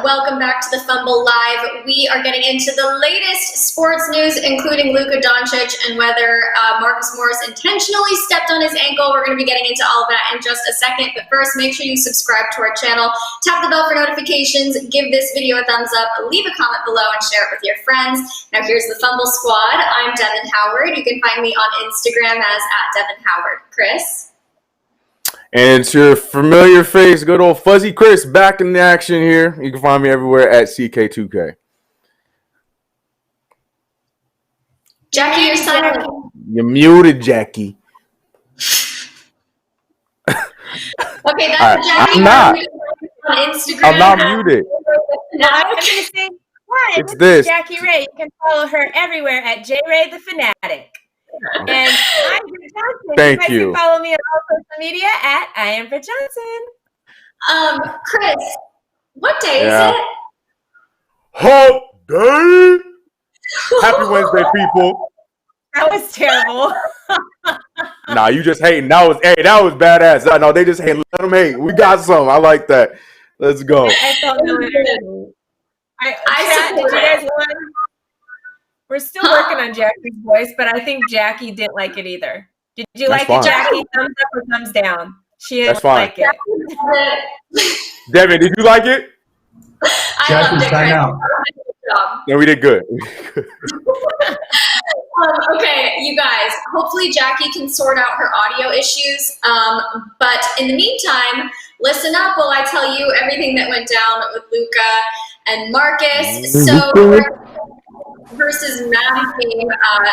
welcome back to the Fumble Live. We are getting into the latest sports news, including LUKA Doncic and whether Marcus Morris intentionally stepped on his ankle. We're going to be getting into all of that in just a second, but first, make sure you subscribe to our channel, tap the bell for notifications, give this video a thumbs up, leave a comment below, and share it with your friends. Now, here's the Fumble Squad. I'm Devin Howard. You can find me on Instagram as @DevinHoward. Chris? And it's your familiar face, good old Fuzzy Chris, back in the action here. You can find me everywhere at CK2K. Jackie, you're silent. You're muted, Jackie. Okay, that's Jackie. I'm not. On Instagram. I'm not muted. No, I'm going to say, hi, It's this. Jackie Ray. You can follow her everywhere at JRay the Fanatic. And I'm Britt Johnson. Thank you. you. Can follow me on all social media at I am Britt Johnson. Chris, what day is it? Hump Day. Happy Wednesday, people. That was terrible. Nah, you just hating. That was badass. I know they just hate. Let them hate. We got some. I like that. Let's go. I felt no energy. Did you guys want? We're still working on Jackie's voice, but I think Jackie didn't like it either. Did you like it, Jackie? Thumbs up or thumbs down? She didn't like it. Devin, did you like it? I loved it. Out. Yeah, we did good. Okay, you guys, hopefully Jackie can sort out her audio issues. But in the meantime, listen up while I tell you everything that went down with LUKA and Marcus. So versus Mavs game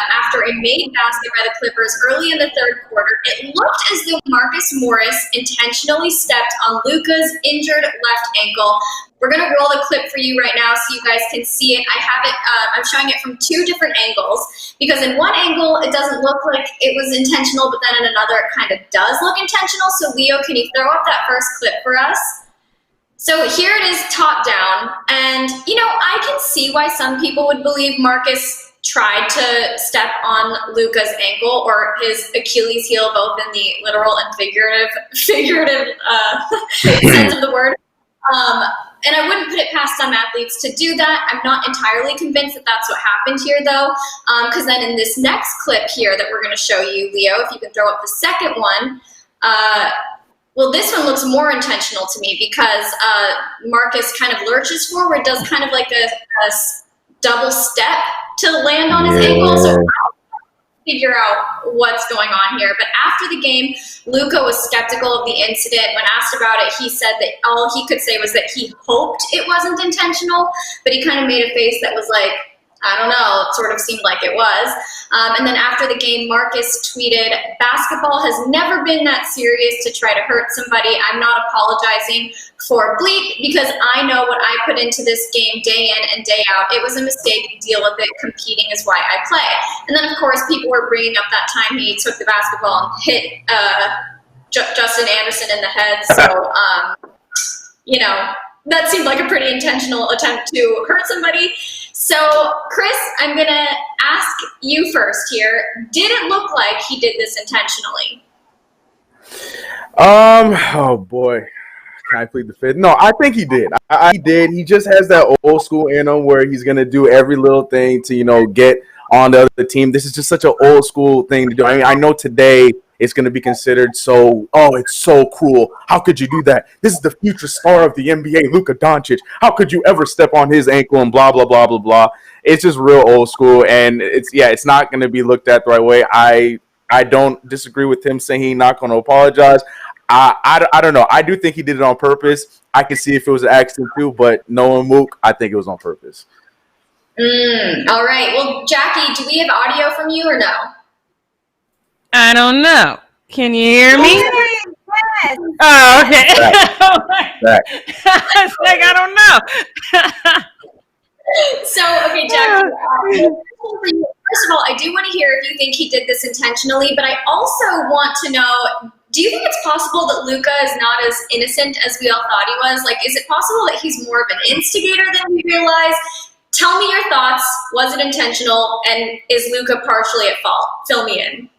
after a made basket by the Clippers early in the third quarter, it looked as though Marcus Morris intentionally stepped on LUKA's injured left ankle. We're going to roll the clip for you right now so you guys can see it. I have it, I'm showing it from two different angles because in one angle it doesn't look like it was intentional, but then in another it kind of does look intentional. So Leo, can you throw up that first clip for us? So here it is top down, and you know, I can see why some people would believe Marcus tried to step on LUKA's ankle or his Achilles heel, both in the literal and figurative sense of the word. And I wouldn't put it past some athletes to do that. I'm not entirely convinced that that's what happened here, though, because then in this next clip here that we're going to show you, Leo, if you can throw up the second one, well, this one looks more intentional to me because Marcus kind of lurches forward, does kind of like a double step to land on his ankle. So figure out what's going on here. But after the game, LUKA was skeptical of the incident. When asked about it, he said that all he could say was that he hoped it wasn't intentional, but he kind of made a face that was like, I don't know, it sort of seemed like it was. And then after the game, Marcus tweeted, "Basketball has never been that serious to try to hurt somebody. I'm not apologizing for bleep because I know what I put into this game day in and day out. It was a mistake. Deal with it. Competing is why I play." And then, of course, people were bringing up that time he took the basketball and hit Justin Anderson in the head. So, you know, that seemed like a pretty intentional attempt to hurt somebody. So, Chris, I'm going to ask you first here. Did it look like he did this intentionally? Oh, boy. Can I plead the fifth? No, I think he did. He did. He just has that old school in him where he's going to do every little thing to, you know, get on the other team. This is just such an old school thing to do. I mean, I know today it's going to be considered so, oh, it's so cruel. How could you do that? This is the future star of the NBA, LUKA Doncic. How could you ever step on his ankle and blah, blah, blah, blah, blah. It's just real old school, and it's not going to be looked at the right way. I don't disagree with him saying he's not going to apologize. I don't know. I do think he did it on purpose. I can see if it was an accident too, but knowing Mook, I think it was on purpose. All right. Well, Jackie, do we have audio from you or no? I don't know. Can you hear me? Yes. Oh, okay. Back. I was like, I don't know. So, okay, Jackie, first of all, I do want to hear if you think he did this intentionally, but I also want to know, do you think it's possible that LUKA is not as innocent as we all thought he was? Like, is it possible that he's more of an instigator than we realize? Tell me your thoughts. Was it intentional? And is LUKA partially at fault? Fill me in.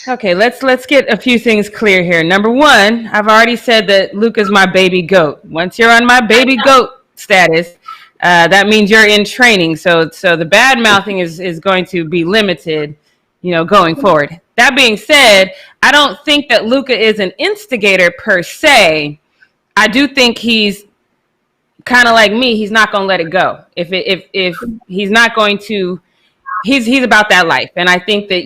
Okay, let's get a few things clear here. Number one, I've already said that Luka's my baby goat. Once you're on my baby goat status, that means you're in training. So the bad mouthing is going to be limited, going forward. That being said, I don't think that Luka is an instigator per se. I do think he's kind of like me. He's not going to let it go. If he's not going to, he's about that life. And I think that,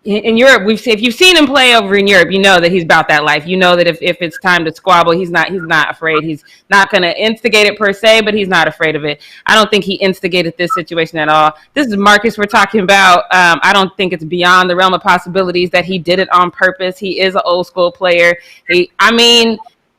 in Europe, if you've seen him play over in Europe, you know that he's about that life. You know that if it's time to squabble, he's not afraid. He's not going to instigate it per se, but he's not afraid of it. I don't think he instigated this situation at all. This is Marcus we're talking about. I don't think it's beyond the realm of possibilities that he did it on purpose. He is an old school player.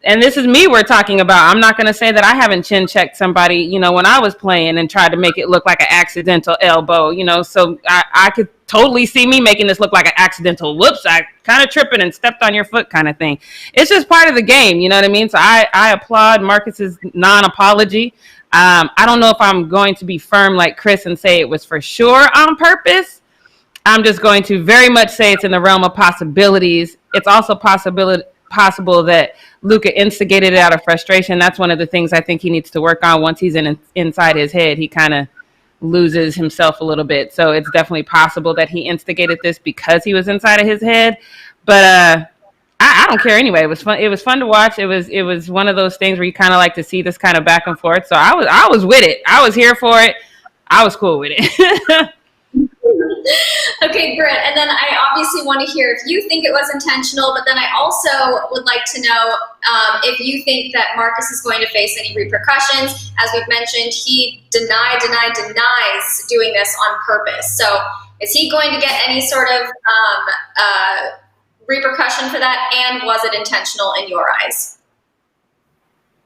And this is me we're talking about. I'm not going to say that I haven't chin checked somebody, when I was playing and tried to make it look like an accidental elbow, so I could totally see me making this look like an accidental whoops, I kind of tripping and stepped on your foot kind of thing. It's just part of the game, you know what I mean? So I applaud Marcus's non-apology. I don't know if I'm going to be firm like Chris and say it was for sure on purpose. I'm just going to very much say it's in the realm of possibilities. It's also possible that Luka instigated it out of frustration. That's one of the things I think he needs to work on. Once he's inside his head, he kind of loses himself a little bit. So it's definitely possible that he instigated this because he was inside of his head. But I don't care anyway. It was fun. It was fun to watch. It was one of those things where you kind of like to see this kind of back and forth. So I was with it. I was here for it. I was cool with it. Okay, Britt, and then I obviously want to hear if you think it was intentional, but then I also would like to know if you think that Marcus is going to face any repercussions. As we've mentioned, he denies doing this on purpose. So is he going to get any sort of repercussion for that, and was it intentional in your eyes?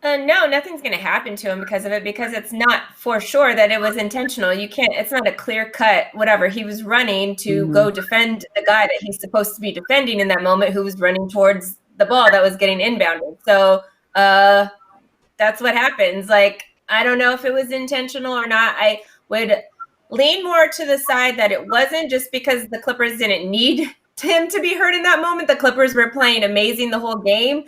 No, nothing's going to happen to him because of it, because it's not for sure that it was intentional. It's not a clear cut, whatever. He was running to go defend the guy that he's supposed to be defending in that moment, who was running towards the ball that was getting inbounded. So that's what happens. Like, I don't know if it was intentional or not. I would lean more to the side that it wasn't, just because the Clippers didn't need him to be hurt in that moment. The Clippers were playing amazing the whole game.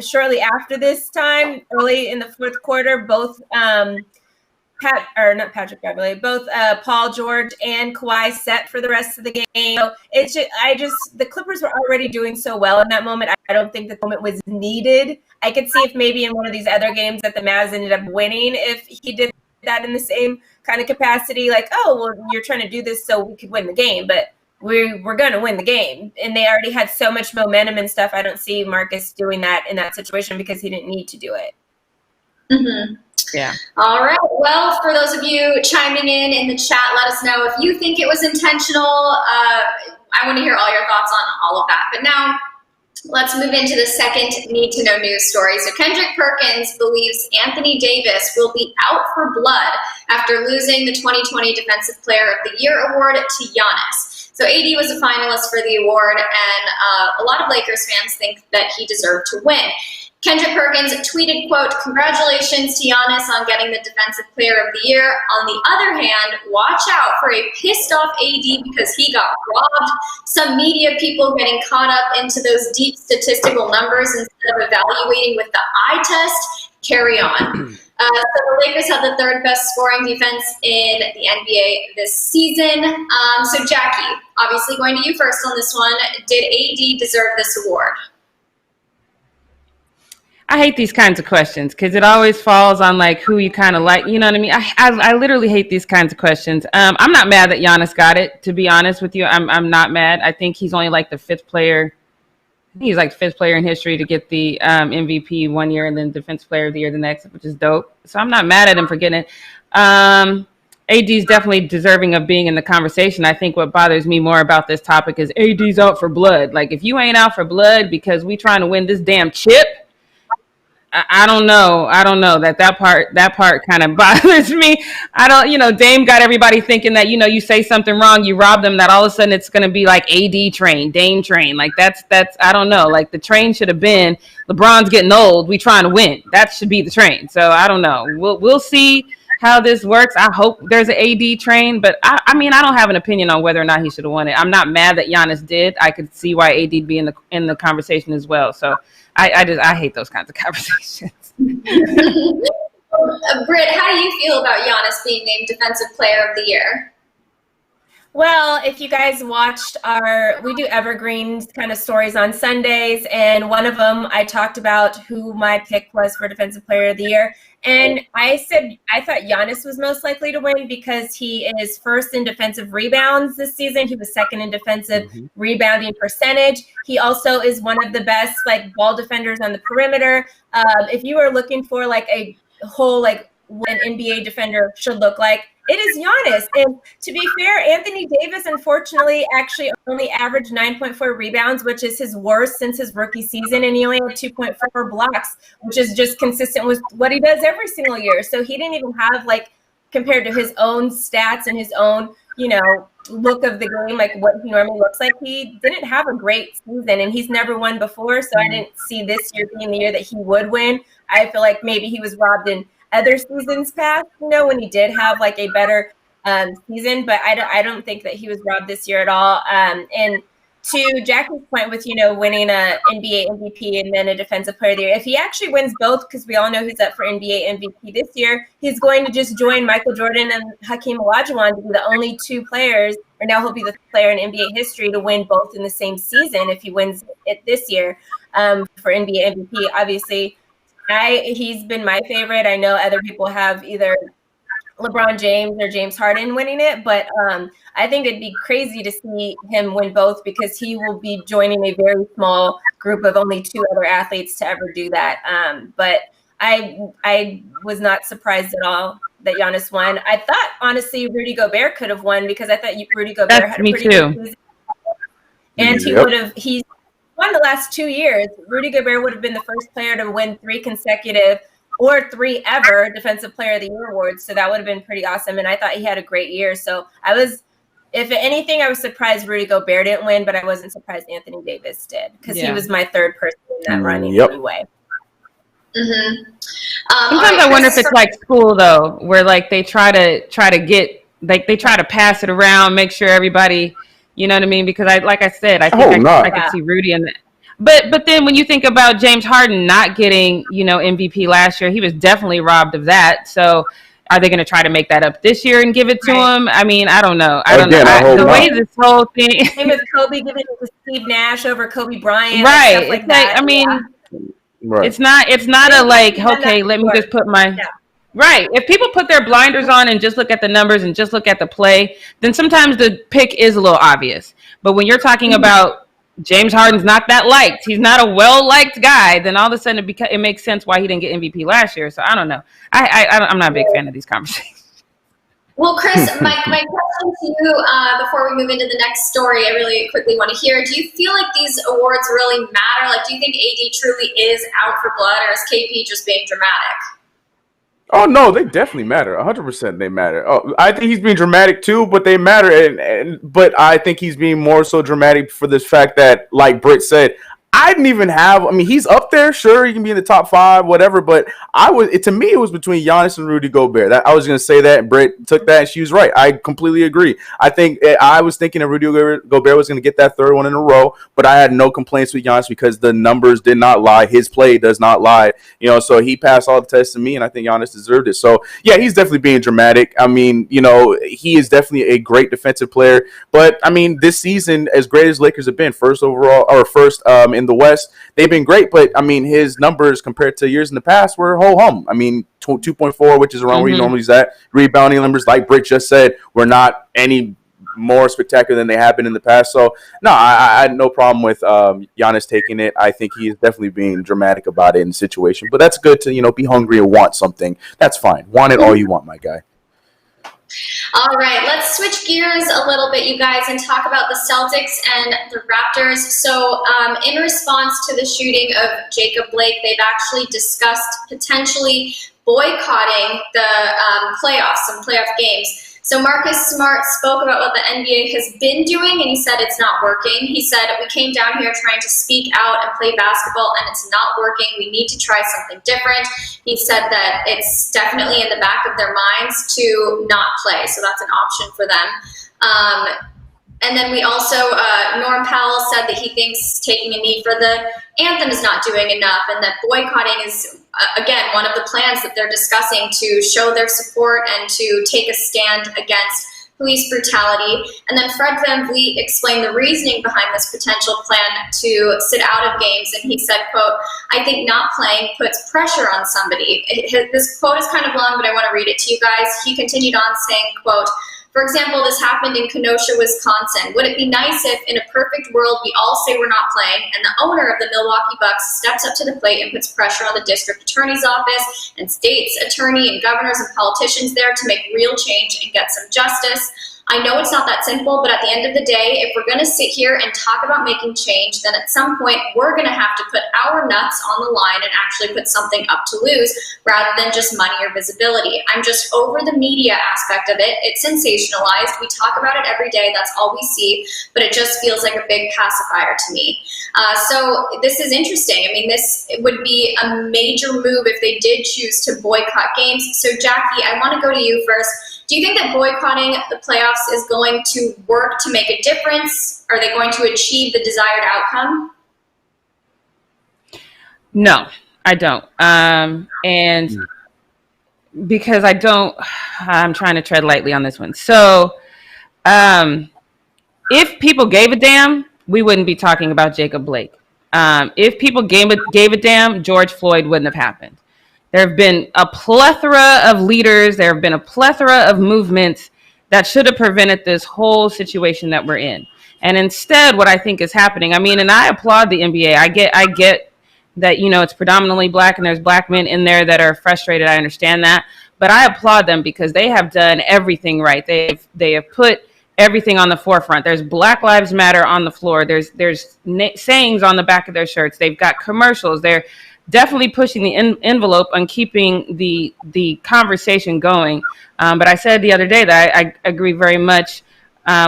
Shortly after this time, early in the fourth quarter, both Paul George and Kawhi set for the rest of the game. So the Clippers were already doing so well in that moment. I don't think the moment was needed. I could see if maybe in one of these other games that the Mavs ended up winning, if he did that in the same kind of capacity, like, oh, well, you're trying to do this so we could win the game, but we're going to win the game. And they already had so much momentum and stuff. I don't see Marcus doing that in that situation because he didn't need to do it. Mm-hmm. Yeah. All right. Well, for those of you chiming in the chat, let us know if you think it was intentional. I want to hear all your thoughts on all of that. But now let's move into the second need to know news story. So Kendrick Perkins believes Anthony Davis will be out for blood after losing the 2020 Defensive Player of the Year award to Giannis. So AD was a finalist for the award, and a lot of Lakers fans think that he deserved to win. Kendrick Perkins tweeted, quote, "Congratulations to Giannis on getting the Defensive Player of the Year. On the other hand, watch out for a pissed off AD because he got robbed. Some media people getting caught up into those deep statistical numbers instead of evaluating with the eye test. Carry on." So the Lakers have the third best scoring defense in the NBA this season. So Jackie, obviously going to you first on this one. Did AD deserve this award? I hate these kinds of questions because it always falls on like who you kind of like, you know what I mean? I literally hate these kinds of questions. I'm not mad that Giannis got it, to be honest with you. I'm not mad. I think he's only like the fifth player. He's like fifth player in history to get the MVP one year and then Defensive Player of the Year the next, which is dope. So I'm not mad at him for getting it. AD's definitely deserving of being in the conversation. I think what bothers me more about this topic is AD's out for blood. Like, if you ain't out for blood because we trying to win this damn chip, I don't know that part kind of bothers me. Dame got everybody thinking that, you say something wrong, you rob them, that all of a sudden it's going to be like AD train, Dame train. Like that's, I don't know. Like the train should have been LeBron's getting old. We trying to win. That should be the train. So I don't know. We'll see how this works. I hope there's an AD train, but I mean, I don't have an opinion on whether or not he should have won it. I'm not mad that Giannis did. I could see why AD'd be in the conversation as well. So I hate those kinds of conversations. Britt, how do you feel about Giannis being named Defensive Player of the Year? Well, if you guys watched we do evergreen kind of stories on Sundays, and one of them I talked about who my pick was for Defensive Player of the Year. And I said I thought Giannis was most likely to win because he is first in defensive rebounds this season. He was second in defensive rebounding percentage. He also is one of the best ball defenders on the perimeter. If you are looking for a whole what an NBA defender should look like, it is Giannis. And to be fair, Anthony Davis, unfortunately, actually only averaged 9.4 rebounds, which is his worst since his rookie season. And he only had 2.4 blocks, which is just consistent with what he does every single year. So he didn't even have, compared to his own stats and his own, look of the game, what he normally looks like, he didn't have a great season, and he's never won before. So I didn't see this year being the year that he would win. I feel like maybe he was robbed in other seasons past, when he did have a better season, but I don't think that he was robbed this year at all. And to Jackie's point with, winning a NBA MVP and then a Defensive Player of the Year, if he actually wins both, because we all know he's up for NBA MVP this year, he's going to just join Michael Jordan and Hakeem Olajuwon to be the only two players, or now he'll be the player in NBA history to win both in the same season if he wins it this year for NBA MVP. Obviously, he's been my favorite. I know other people have either LeBron James or James Harden winning it, but I think it'd be crazy to see him win both because he will be joining a very small group of only two other athletes to ever do that. But I was not surprised at all that Giannis won. I thought, honestly, Rudy Gobert could have won because I thought Rudy Gobert had a pretty good season. And he's won the last 2 years. Rudy Gobert would have been the first player to win 3 consecutive or 3 ever Defensive Player of the Year awards. So that would have been pretty awesome. And I thought he had a great year. So if anything, I was surprised Rudy Gobert didn't win, but I wasn't surprised Anthony Davis did because he was my third person in that running anyway. Sometimes I wonder if it's school though, where they try to get they try to pass it around, make sure everybody, you know what I mean? Because I could see Rudy in that. But then when you think about James Harden not getting, MVP last year, he was definitely robbed of that. So are they going to try to make that up this year and give it to him? I mean, I don't know. The way this whole thing. Same with Kobe giving it to Steve Nash over Kobe Bryant. Right. And stuff like that. I mean, it's not a okay, let me just put my. Yeah. Right. If people put their blinders on and just look at the numbers and just look at the play, then sometimes the pick is a little obvious. But when you're talking about James Harden's not that liked, he's not a well-liked guy, then all of a sudden it makes sense why he didn't get MVP last year. So I don't know. I'm not a big fan of these conversations. Well, Chris, my question to you before we move into the next story, I really quickly want to hear, do you feel like these awards really matter? Do you think AD truly is out for blood, or is KP just being dramatic? Oh, no, they definitely matter. 100% they matter. Oh, I think he's being dramatic too, but they matter. But I think he's being more so dramatic for this fact that, like Britt said, I didn't even he's up there. Sure, he can be in the top 5, whatever. But to me, it was between Giannis and Rudy Gobert. I was going to say that, and Britt took that, and she was right. I completely agree. I was thinking that Rudy Gobert was going to get that third one in a row, but I had no complaints with Giannis because the numbers did not lie. His play does not lie. So he passed all the tests to me, and I think Giannis deserved it. So, yeah, he's definitely being dramatic. I mean, he is definitely a great defensive player. But, I mean, this season, as great as Lakers have been, first in the West, they've been great, but I mean his numbers compared to years in the past were ho-hum. I mean 2.4, which is around where he normally is at. Rebounding numbers, like Britt just said, were not any more spectacular than they have been in the past. So no, I had no problem with Giannis taking it. I think he is definitely being dramatic about it in the situation, but that's good to be hungry and want something. That's fine. Want it all you want, my guy. All right, let's switch gears a little bit, you guys, and talk about the Celtics and the Raptors. So in response to the shooting of Jacob Blake, they've actually discussed potentially boycotting the playoffs, some playoff games. So Marcus Smart spoke about what the NBA has been doing, and he said it's not working. He said, we came down here trying to speak out and play basketball, and it's not working. We need to try something different. He said that it's definitely in the back of their minds to not play, so that's an option for them. And then we also, Norm Powell said that he thinks taking a knee for the anthem is not doing enough, and that boycotting is, again, one of the plans that they're discussing to show their support and to take a stand against police brutality. And then Fred VanVleet explained the reasoning behind this potential plan to sit out of games, and he said, quote, I think not playing puts pressure on somebody. This quote is kind of long, but I want to read it to you guys. He continued on saying, quote, for example, this happened in Kenosha, Wisconsin. Would it be nice if, in a perfect world, we all say we're not playing, and the owner of the Milwaukee Bucks steps up to the plate and puts pressure on the district attorney's office and state's attorney and governors and politicians there to make real change and get some justice? I know it's not that simple, but at the end of the day, if we're going to sit here and talk about making change, then at some point we're going to have to put our nuts on the line and actually put something up to lose rather than just money or visibility. I'm just over the media aspect of it. It's sensationalized. We talk about it every day. That's all we see, but it just feels like a big pacifier to me. So this is interesting. I mean, this would be a major move if they did choose to boycott games. So Jackie, I want to go to you first. Do you think that boycotting the playoffs is going to work to make a difference? Are they going to achieve the desired outcome? No, I don't. And because I'm trying to tread lightly on this one. So if people gave a damn, we wouldn't be talking about Jacob Blake. If people gave a damn, George Floyd wouldn't have happened. There have been a plethora of leaders. There have been a plethora of movements that should have prevented this whole situation that we're in. And instead, what I think is happening, I mean, and I applaud the NBA. I get that, you know, it's predominantly black and there's black men in there that are frustrated. I understand that. But I applaud them because they have done everything right. They have put everything on the forefront. There's Black Lives Matter on the floor. There's sayings on the back of their shirts. They've got commercials. They're definitely pushing the envelope on keeping the conversation going. But I said the other day that I agree very much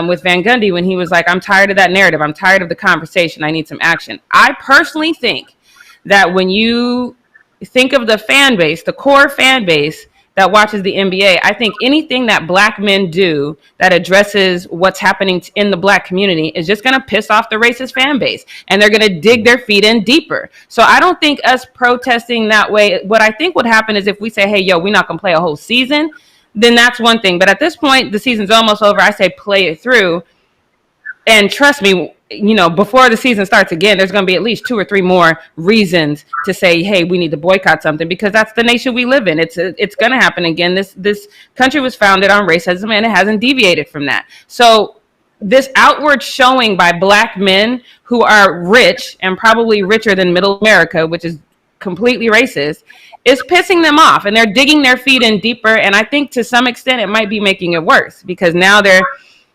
with Van Gundy when he was like, I'm tired of that narrative. I'm tired of the conversation. I need some action. I personally think that when you think of the fan base, the core fan base that watches the NBA, I think anything that black men do that addresses what's happening in the black community is just going to piss off the racist fan base, and they're going to dig their feet in deeper. So I don't think us protesting that way, what I think would happen is if we say, hey, yo, we're not going to play a whole season, then that's one thing. But at this point, the season's almost over. I say play it through. And trust me, you know, before the season starts again, there's going to be at least 2 or 3 more reasons to say, hey, we need to boycott something, because that's the nation we live in. It's going to happen again. This country was founded on racism, and it hasn't deviated from that. So this outward showing by black men who are rich and probably richer than middle America, which is completely racist, is pissing them off, and they're digging their feet in deeper. And I think to some extent it might be making it worse, because now they're,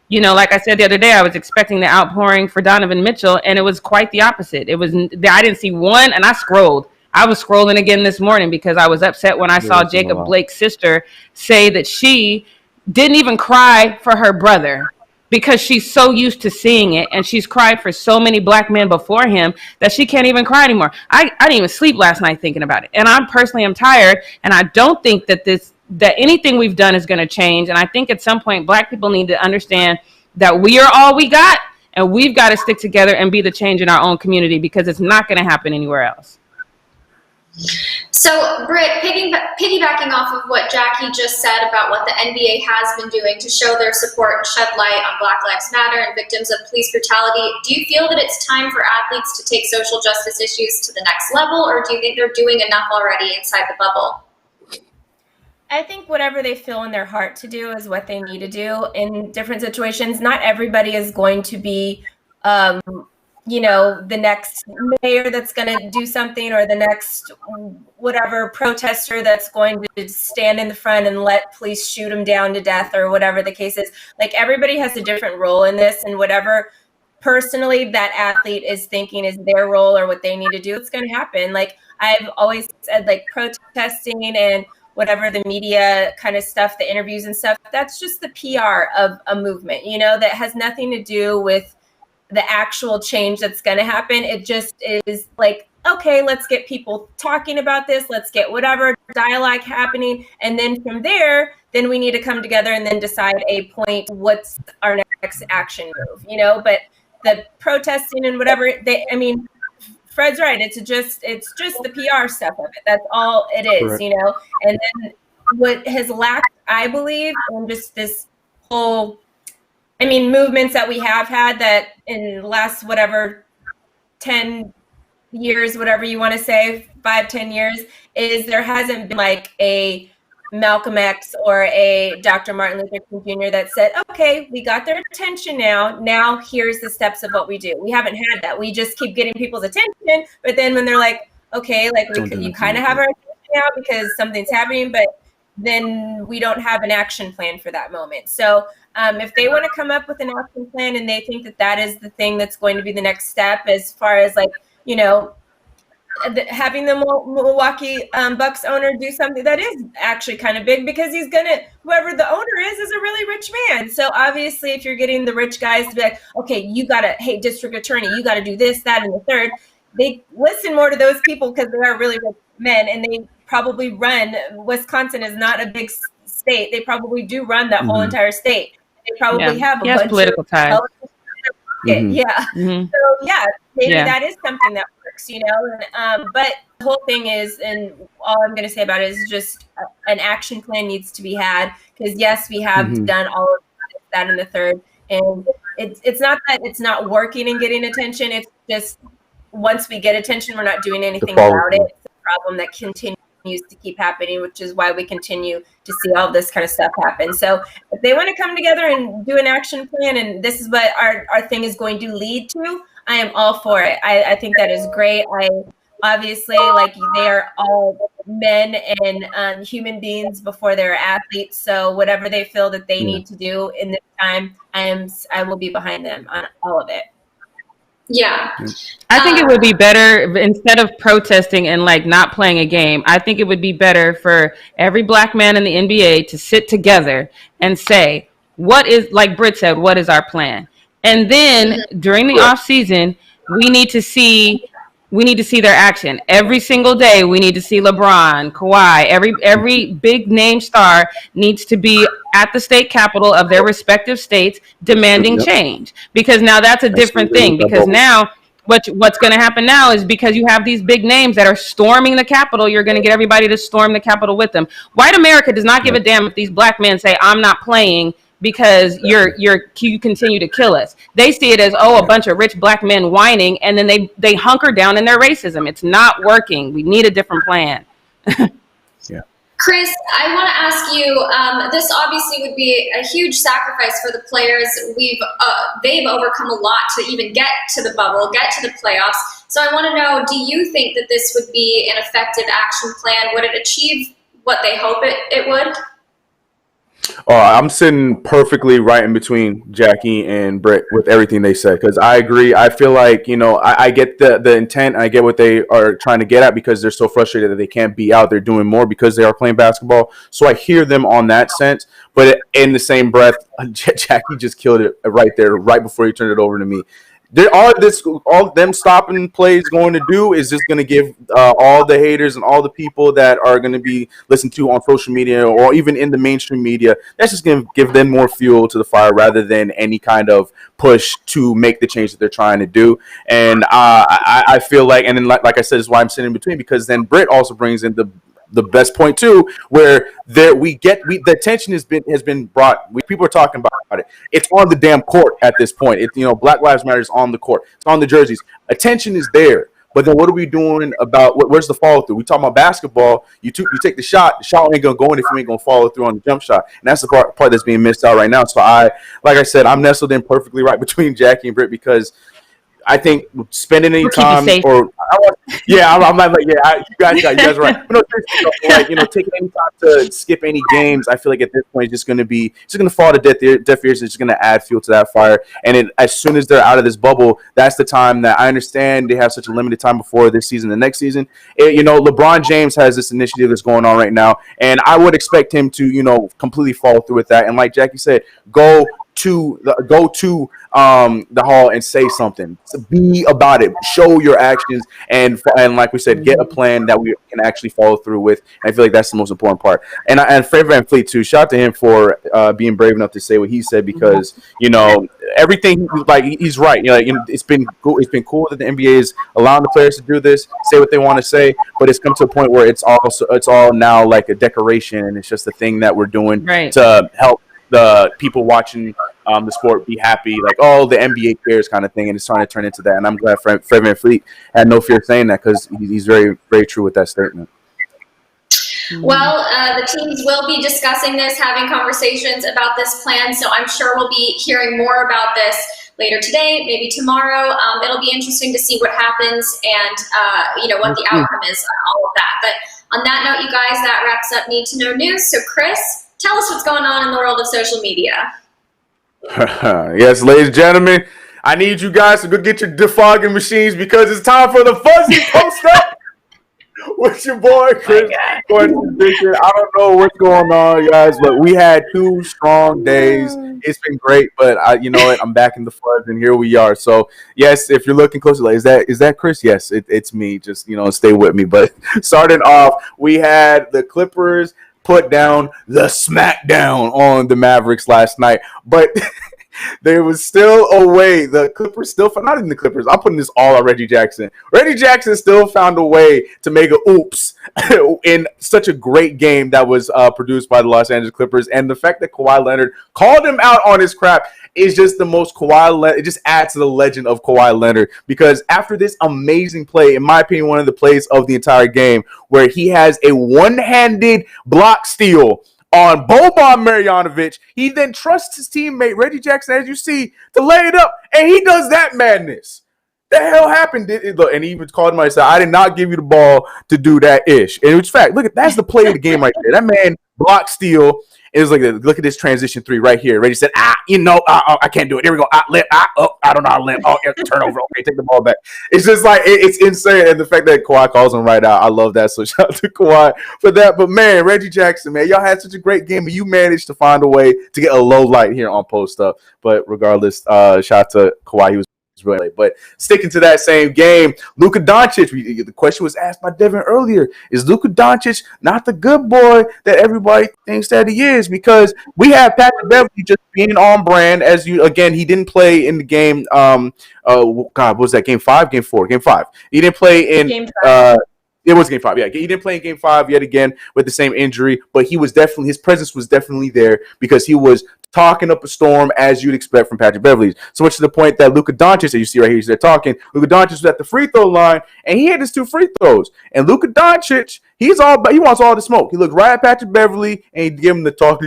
you know, like I said the other day, I was expecting the outpouring for Donovan Mitchell, and it was quite the opposite. I didn't see one, and I scrolled. I was scrolling again this morning because I was upset when I saw Jacob Blake's sister say that she didn't even cry for her brother because she's so used to seeing it, and she's cried for so many black men before him that she can't even cry anymore. I didn't even sleep last night thinking about it, and I personally am tired, and I don't think that anything we've done is going to change. And I think at some point black people need to understand that we are all we got, and we've got to stick together and be the change in our own community, because it's not going to happen anywhere else. So, Britt, piggybacking off of what Jackie just said about what the NBA has been doing to show their support and shed light on Black Lives Matter and victims of police brutality, do you feel that it's time for athletes to take social justice issues to the next level, or do you think they're doing enough already inside the bubble? I think whatever they feel in their heart to do is what they need to do in different situations. Not everybody is going to be, you know, the next mayor that's going to do something, or the next whatever protester that's going to stand in the front and let police shoot them down to death, or whatever the case is. Like, everybody has a different role in this, and whatever personally that athlete is thinking is their role or what they need to do, it's going to happen. Like, I've always said, like, protesting and whatever the media kind of stuff, the interviews and stuff, that's just the PR of a movement, you know, that has nothing to do with the actual change that's going to happen. It just is like, okay, let's get people talking about this. Let's get whatever dialogue happening. And then from there, then we need to come together and then decide a point, what's our next action move, you know, but the protesting and whatever Fred's right. It's just the PR stuff of it. That's all it is, correct. You know, and then what has lacked, I believe, in just this whole, movements that we have had that in the last, 10 years, whatever you want to say, 5-10 years, is there hasn't been like a Malcolm X or a Dr. Martin Luther King Jr. that said, okay, we got their attention now here's the steps of what we do. We haven't had that. We just keep getting people's attention, but then when they're like, okay, like you kind of have our attention now because something's happening, but then we don't have an action plan for that moment. So if they want to come up with an action plan and they think that that is the thing that's going to be the next step as far as like, you know, having the Milwaukee Bucks owner do something that is actually kind of big, because whoever the owner is a really rich man. So obviously if you're getting the rich guys to be like, okay, hey, district attorney, you got to do this, that, and the third, they listen more to those people because they are really rich men, and they probably run. Wisconsin is not a big state. They probably do run that whole entire state. They probably have a bunch of political ties. Yeah. Mm-hmm. So maybe that is something that works, you know. And, but the whole thing is, and all I'm going to say about it is just an action plan needs to be had, because yes, we have done all of that in the third, and it's not that it's not working and getting attention. It's just once we get attention, we're not doing anything about it. It's a problem that continues to keep happening, which is why we continue to see all this kind of stuff happen. So if they want to come together and do an action plan, and this is what our thing is going to lead to, I am all for it. I think that is great. I obviously, like, they are all men and human beings before they're athletes. So whatever they feel that they need to do in this time, I will be behind them on all of it. Yeah. I think it would be better, instead of protesting and like not playing a game, I think it would be better for every black man in the NBA to sit together and say, what is, like Britt said, what is our plan? And then during the off season, we need to see their action. Every single day, we need to see LeBron, Kawhi, every big name star needs to be at the state capitol of their respective states demanding change. Because now that's a different thing. Because now what's going to happen now is, because you have these big names that are storming the Capitol, you're going to get everybody to storm the Capitol with them. White America does not give a damn if these black men say, I'm not playing because you continue to kill us. They see it as, a bunch of rich black men whining, and then they hunker down in their racism. It's not working. We need a different plan. Chris, I want to ask you, this obviously would be a huge sacrifice for the players. They've overcome a lot to even get to the bubble, get to the playoffs. So I want to know, do you think that this would be an effective action plan? Would it achieve what they hope it would? Oh, I'm sitting perfectly right in between Jackie and Britt with everything they said, because I agree. I feel like, you know, I get the intent. I get what they are trying to get at, because they're so frustrated that they can't be out there doing more because they are playing basketball. So I hear them on that sense. But in the same breath, Jackie just killed it right there, right before he turned it over to me. All them stopping plays going to do is just going to give all the haters and all the people that are going to be listened to on social media or even in the mainstream media, that's just going to give them more fuel to the fire rather than any kind of push to make the change that they're trying to do. And I feel like, and then like I said, is why I'm sitting in between, because then Britt also brings in the best point too, where the attention has been brought. People are talking about it. It's on the damn court at this point. It's, you know, Black Lives Matter is on the court. It's on the jerseys. Attention is there. But then what are we doing about where's the follow through? We talking about basketball. You take the shot ain't gonna go in if you ain't gonna follow through on the jump shot. And that's the part that's being missed out right now. So like I said, I'm nestled in perfectly right between Jackie and Britt, because I think spending any We'll keep you time, safe. or you guys are right. But no, seriously, like taking any time to skip any games, I feel like at this point it's just going to fall to deaf ears. It's just going to add fuel to that fire. And as soon as they're out of this bubble, that's the time that I understand they have such a limited time before this season, the next season. LeBron James has this initiative that's going on right now, and I would expect him to completely follow through with that. And like Jackie said, go to the hall and say something. Be about it. Show your actions, and like we said, get a plan that we can actually follow through with. And I feel like that's the most important part. And Fred VanVleet too. Shout out to him for being brave enough to say what he said, because everything, like, he's right. It's been cool. It's been cool that the NBA is allowing the players to do this, say what they want to say, but it's come to a point where it's all now like a decoration, and it's just a thing that we're doing to help the people watching the sport be happy, like, oh, the NBA cares kind of thing, and it's trying to turn into that. And I'm glad Fred VanVleet had no fear saying that, because he's very, very true with that statement. Well, the teams will be discussing this, having conversations about this plan, so I'm sure we'll be hearing more about this later today, maybe tomorrow. It'll be interesting to see what happens and what the outcome is on all of that. But on that note, you guys, that wraps up Need to Know News. So Chris, tell us what's going on in the world of social media. Yes, ladies and gentlemen, I need you guys to go get your defogging machines, because it's time for the Fuzzy Post-Up with your boy, Chris. I don't know what's going on, guys, but we had 2 strong days. It's been great, but you know what? I'm back in the fuzz, and here we are. So, yes, if you're looking closely, like, is that Chris? Yes, it's me. Just, stay with me. But starting off, we had the Clippers put down the smackdown on the Mavericks last night, but there was still a way. The Clippers not even the Clippers. I'm putting this all on Reggie Jackson. Reggie Jackson still found a way to make an oops in such a great game that was produced by the Los Angeles Clippers. And the fact that Kawhi Leonard called him out on his crap is just the most it just adds to the legend of Kawhi Leonard, because after this amazing play, in my opinion, one of the plays of the entire game, where he has a one-handed block steal on Boban Marjanovic, he then trusts his teammate Reggie Jackson, as you see, to lay it up, and he does that madness. The hell happened? And he even called him out and said, "I did not give you the ball to do that ish." And it's fact. Look, that's the play of the game right there. That man block steal. It was like, look at this transition 3 right here. Reggie said, I can't do it. Here we go. I don't know how to limp. Oh, turnover. Okay, take the ball back. It's just like, it's insane. And the fact that Kawhi calls him right out, I love that. So shout out to Kawhi for that. But man, Reggie Jackson, man, y'all had such a great game, and you managed to find a way to get a low light here on Post Up. But regardless, shout out to Kawhi. He was really, but sticking to that same game, Luka Doncic. The question was asked by Devin earlier: is Luka Doncic not the good boy that everybody thinks that he is? Because we have Patrick Beverley just being on brand. He didn't play in the game. What was that? Game 5, game 4, game 5. He didn't play in Game 5. It was game 5. Yeah, he didn't play in game 5 yet again with the same injury, but his presence was definitely there, because he was talking up a storm, as you'd expect from Patrick Beverley. So much to the point that Luka Doncic, that you see right here, he's there talking. Luka Doncic was at the free throw line, and he had his 2 free throws. And Luka Doncic, he wants all the smoke. He looked right at Patrick Beverley, and he gave him the talk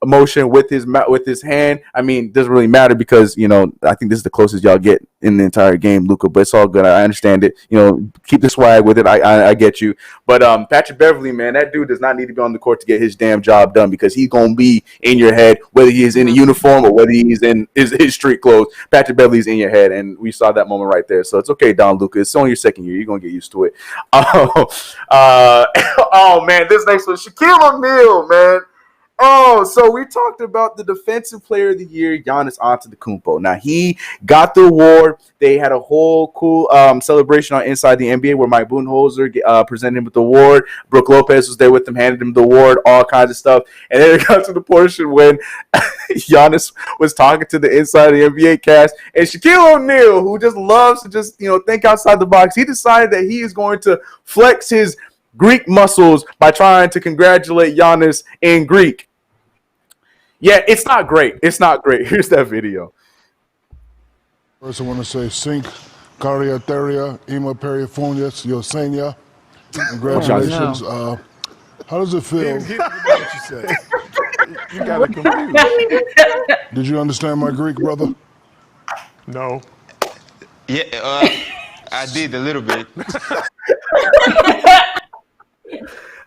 emotion with his hand. I mean, it doesn't really matter, because I think this is the closest y'all get in the entire game, Luka. But it's all good. I understand it. Keep the swag with it. I get you. But Patrick Beverley, man, that dude does not need to be on the court to get his damn job done, because he's gonna be in your head, whether he is in a uniform or whether he's in his street clothes. Patrick Beverley's in your head, and we saw that moment right there. So it's okay, Don Luka. It's only your second year. You're gonna get used to it. Oh man, this next one, Shaquille O'Neal, man. Oh, so we talked about the Defensive Player of the Year, Giannis Antetokounmpo. Now, he got the award. They had a whole cool celebration on Inside the NBA, where Mike Budenholzer presented him with the award. Brooke Lopez was there with him, handed him the award, all kinds of stuff. And then it got to the portion when Giannis was talking to the Inside the NBA cast, and Shaquille O'Neal, who just loves to think outside the box, he decided that he is going to flex his Greek muscles by trying to congratulate Giannis in Greek. Yeah, it's not great. It's not great. Here's that video. First, I want to say Sink, Cariateria, Ima Perifonius, Yosenia. Congratulations. How does it feel? What you said. You got it confused. Did you understand my Greek, brother? No. Yeah, I did a little bit.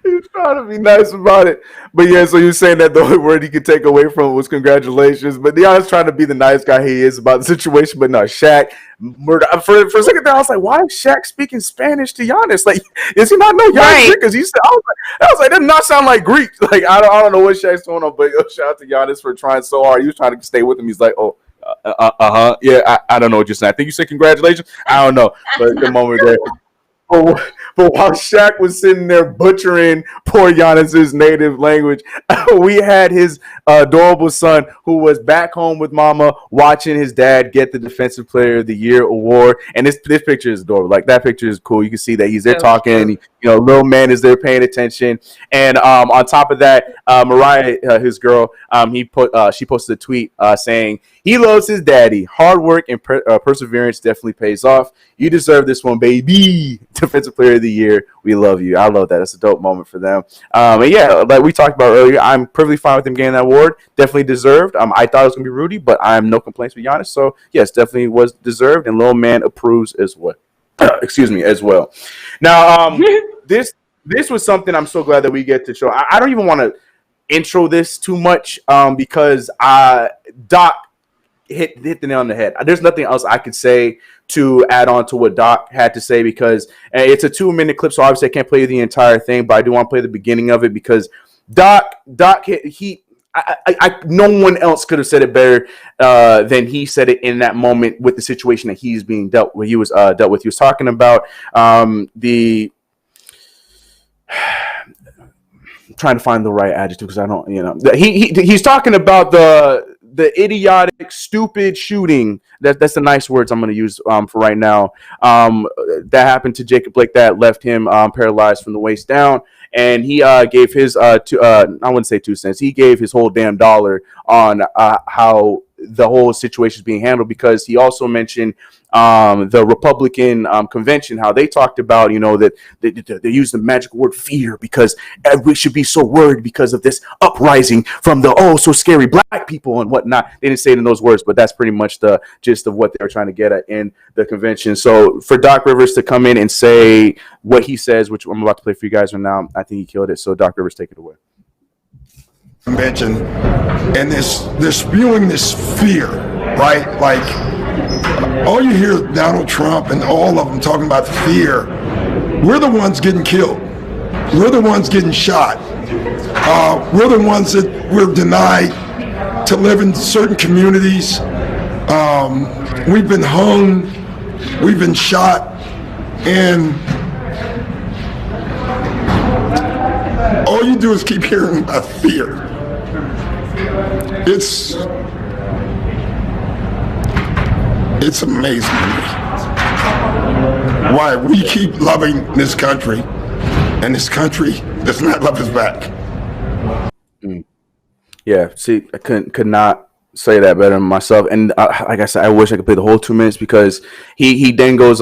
He's trying to be nice about it. But yeah, so you're saying that the only word he could take away from it was congratulations. But Giannis trying to be the nice guy he is about the situation. But no, Shaq, for a second there, I was like, why is Shaq speaking Spanish to Giannis? Like, does he not know Giannis? Right. Because he said, I was like, that does not sound like Greek. Like, I don't know what Shaq's going on, but shout out to Giannis for trying so hard. He was trying to stay with him. He's like, oh, yeah, I don't know what you're saying. I think you said congratulations. I don't know. But the moment there. But while Shaq was sitting there butchering poor Giannis's native language, we had his adorable son who was back home with mama watching his dad get the Defensive Player of the Year award. And this picture is adorable. Like, that picture is cool. You can see that he's there talking. Little man is there paying attention. And on top of that, Mariah, his girl, she posted a tweet saying, he loves his daddy. Hard work and perseverance definitely pays off. You deserve this one, baby. Defensive Player of the Year. We love you. I love that. That's a dope moment for them. And yeah, like we talked about earlier, I'm perfectly fine with him getting that award. Definitely deserved. I thought it was going to be Rudy, but I have no complaints with Giannis. So yes, definitely was deserved. And Lil Man approves as well. Excuse me, as well. Now, this was something I'm so glad that we get to show. I don't even want to intro this too much because Doc hit the nail on the head. There's nothing else I could say to add on to what Doc had to say because it's a 2-minute clip, so obviously I can't play the entire thing, but I do want to play the beginning of it because Doc no one else could have said it better than he said it in that moment with the situation that he's being dealt with. He was dealt with. He was talking about the. I'm trying to find the right adjective because I don't, he's talking about the idiotic, stupid shooting. That's the nice words I'm going to use for right now. That happened to Jacob Blake that left him paralyzed from the waist down. And he gave his, I wouldn't say 2 cents. He gave his whole damn dollar on how the whole situation is being handled because he also mentioned the Republican convention, how they talked about, that they use the magic word fear because we should be so worried because of this uprising from the so scary black people and whatnot. They didn't say it in those words, but that's pretty much the gist of what they were trying to get at in the convention. So for Doc Rivers to come in and say what he says, which I'm about to play for you guys right now, I think he killed it. So Doc Rivers, take it away. Convention and they're spewing this fear, right? Like all you hear is Donald Trump and all of them talking about fear. We're the ones getting killed. We're the ones getting shot. We're the ones that we're denied to live in certain communities. We've been hung. We've been shot. And all you do is keep hearing about fear. It's amazing to me why we keep loving this country and this country does not love us back. Yeah, see, I could not say that better than myself. And like I said, I wish I could play the whole 2 minutes because he then goes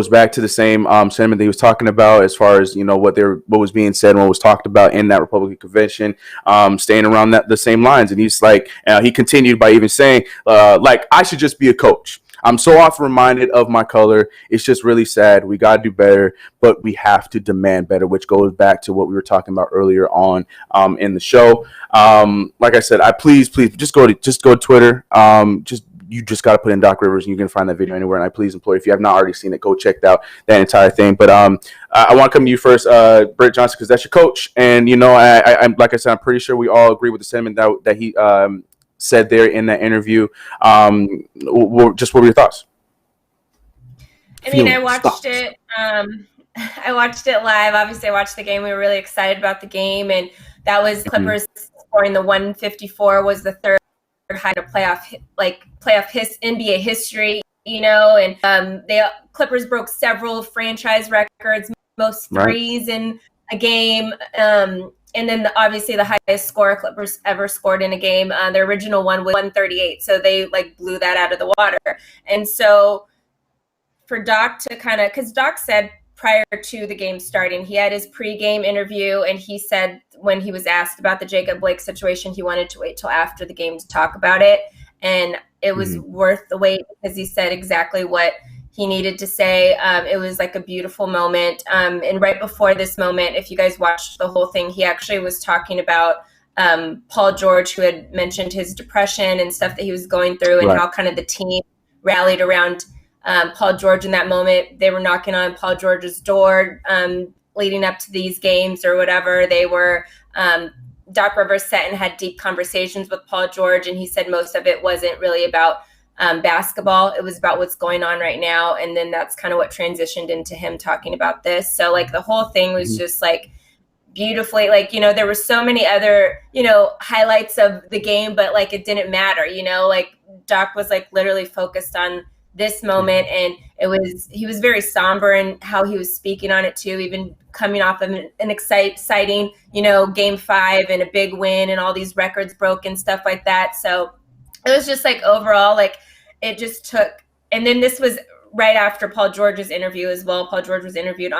back to the same sentiment that he was talking about as far as what was being said and what was talked about in that Republican convention, staying around the same lines. And he's like, he continued by even saying, like, I should just be a coach. I'm so often reminded of my color. It's just really sad. We got to do better, but we have to demand better, which goes back to what we were talking about earlier on in the show. Like I said, please just go to Twitter. You just got to put in Doc Rivers and you can find that video anywhere. And I please implore you, if you have not already seen it, go check out that entire thing. But I want to come to you first, Britt Johnson, because that's your coach. And, I'm like I said, I'm pretty sure we all agree with the sentiment that he said there in that interview. Just what were your thoughts? I mean, I watched it. I watched it live. Obviously, I watched the game. We were really excited about the game, and that was Clippers scoring the 154 was the third high to playoff NBA history. And Clippers broke several franchise records, most threes in a game. And then obviously the highest score Clippers ever scored in a game. The original one was 138. So they blew that out of the water. And so for Doc to because Doc said prior to the game starting, he had his pregame interview and he said when he was asked about the Jacob Blake situation, he wanted to wait till after the game to talk about it. And it was worth the wait because he said exactly what he needed to say. It was like a beautiful moment. And right before this moment, if you guys watched the whole thing, he actually was talking about Paul George, who had mentioned his depression and stuff that he was going through, and how kind of the team rallied around Paul George in that moment. They were knocking on Paul George's door leading up to these games or whatever. They were Doc Rivers sat and had deep conversations with Paul George, and he said most of it wasn't really about basketball. It was about what's going on right now. And then that's kind of what transitioned into him talking about this. So like the whole thing was just like beautifully, like, you know, there were so many other, you know, highlights of the game, but like it didn't matter, you know, like Doc was like literally focused on this moment, and he was very somber in how he was speaking on it too, even coming off of an exciting, you know, game 5 and a big win and all these records broke and stuff like that. So it was just like overall, like it just took, and then this was right after Paul George's interview as well. Paul George was interviewed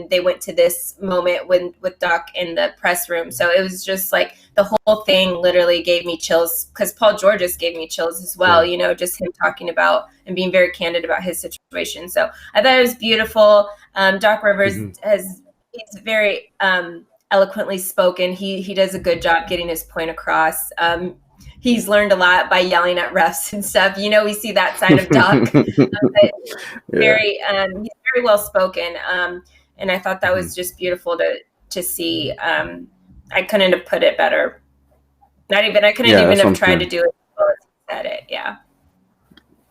they went to this moment with Doc in the press room. So it was just like the whole thing literally gave me chills, because Paul George just gave me chills as well, you know, just him talking about and being very candid about his situation. So I thought it was beautiful. Doc Rivers he's very eloquently spoken. He does a good job getting his point across. He's learned a lot by yelling at refs and stuff. You know, we see that side of Doc. He's very well spoken. And I thought that was just beautiful to see. I couldn't have put it better. I couldn't even have tried to do it before I said it. Yeah.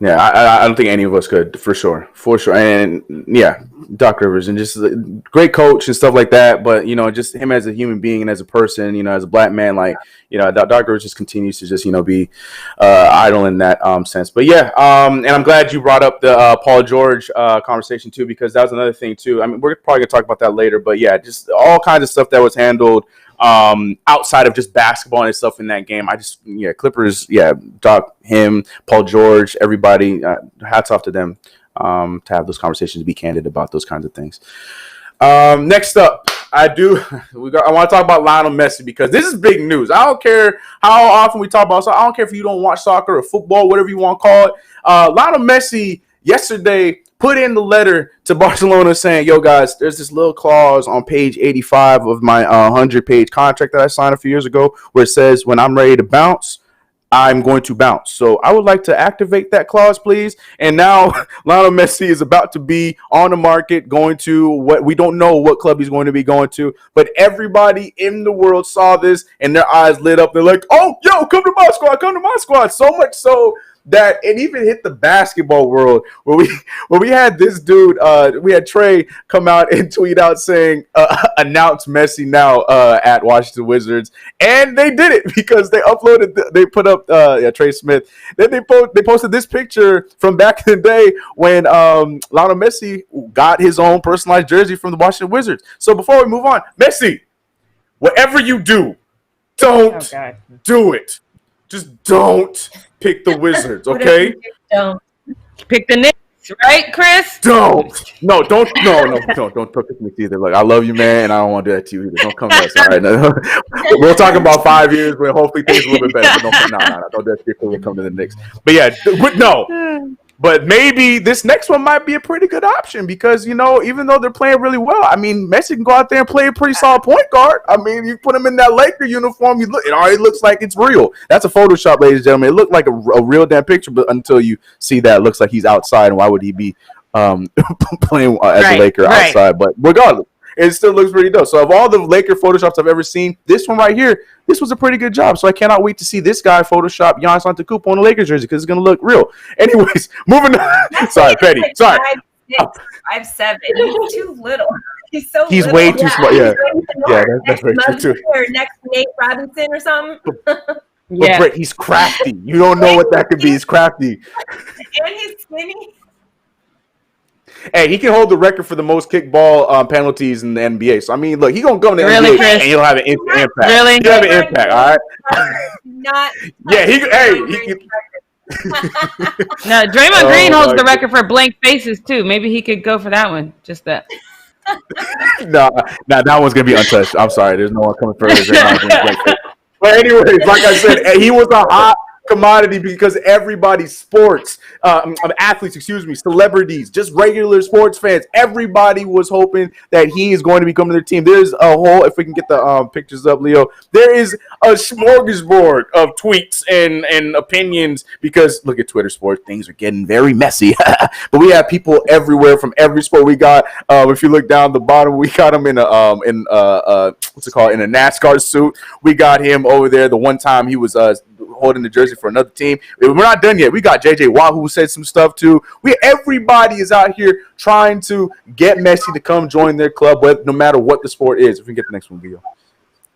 Yeah, I don't think any of us could, for sure. And yeah, Doc Rivers, and just a great coach and stuff like that. But, you know, just him as a human being and as a person, you know, as a black man, like, you know, Doc Rivers just continues to just, you know, be idle in that sense. But yeah, and I'm glad you brought up the Paul George conversation too, because that was another thing too. I mean, we're probably gonna talk about that later, but yeah, just all kinds of stuff that was handled outside of just basketball and stuff in that game. Clippers, Doc, him, Paul George, everybody, hats off to them to have those conversations, to be candid about those kinds of things. Next up, I want to talk about Lionel Messi, because this is big news. I don't care how often we talk about, so I don't care if you don't watch soccer or football, whatever you want to call it. Lionel Messi yesterday put in the letter to Barcelona saying, yo, guys, there's this little clause on page 85 of my 100-page contract that I signed a few years ago where it says, when I'm ready to bounce, I'm going to bounce. So I would like to activate that clause, please. And now Lionel Messi is about to be on the market, going to what we don't know what club he's going to be going to. But everybody in the world saw this and their eyes lit up. They're like, oh, yo, come to my squad, come to my squad. So much so that it even hit the basketball world where we had this dude, we had Trey come out and tweet out saying, announce Messi now at Washington Wizards. And they did it because they put up Trey Smith. Then they posted this picture from back in the day when Lionel Messi got his own personalized jersey from the Washington Wizards. So before we move on, Messi, whatever you do, don't do it. Just don't pick the Wizards, okay? Don't pick the Knicks, right, Chris? Don't pick the Knicks either. Look, I love you, man, and I don't want to do that to you either. Don't come to us, all right? No. We'll talk about 5 years when hopefully things are a little bit better. But don't do that to you. We'll come to the Knicks. But yeah, no. But maybe this next one might be a pretty good option because, you know, even though they're playing really well, I mean, Messi can go out there and play a pretty solid point guard. I mean, you put him in that Laker uniform, it already looks like it's real. That's a Photoshop, ladies and gentlemen. It looked like a real damn picture, but until you see that, it looks like he's outside. And why would he be playing as a Laker outside? But regardless, it still looks pretty dope. So of all the Laker Photoshops I've ever seen, this one right here, this was a pretty good job. So I cannot wait to see this guy Photoshop Giannis Antetokounmpo on the Lakers jersey because it's going to look real. Anyways, moving on. Sorry, Petty. Sorry. 5'7". He's too little. He's so He's little. way too small. Yeah. That's very true too. Or next to Nate Robinson or something. But Brett, he's crafty. You don't know what that could be. He's crafty. And he's skinny. Hey, he can hold the record for the most kickball penalties in the NBA. So, I mean, look, he's going to go in the NBA Chris? and he'll have an impact. Really? He'll have an impact, all right? He can. No, Draymond Green holds the record for blank faces, too. Maybe he could go for that one. Just that. No, that one's going to be untouched. I'm sorry. There's no one coming further. But anyways, like I said, he was a hot commodity because everybody's sports, athletes, celebrities, just regular sports fans. Everybody was hoping that he is going to be coming to their team. There's a whole, if we can get the pictures up, Leo, there is a smorgasbord of tweets and opinions because look at Twitter sports, things are getting very messy. But we have people everywhere from every sport. We got, if you look down the bottom, we got him in a what's it called, in a NASCAR suit. We got him over there the one time he was holding the jersey for another team. We're not done yet. We got JJ Watt who said some stuff too. Everybody is out here trying to get Messi to come join their club, no matter what the sport is. If we can get the next one, Leo.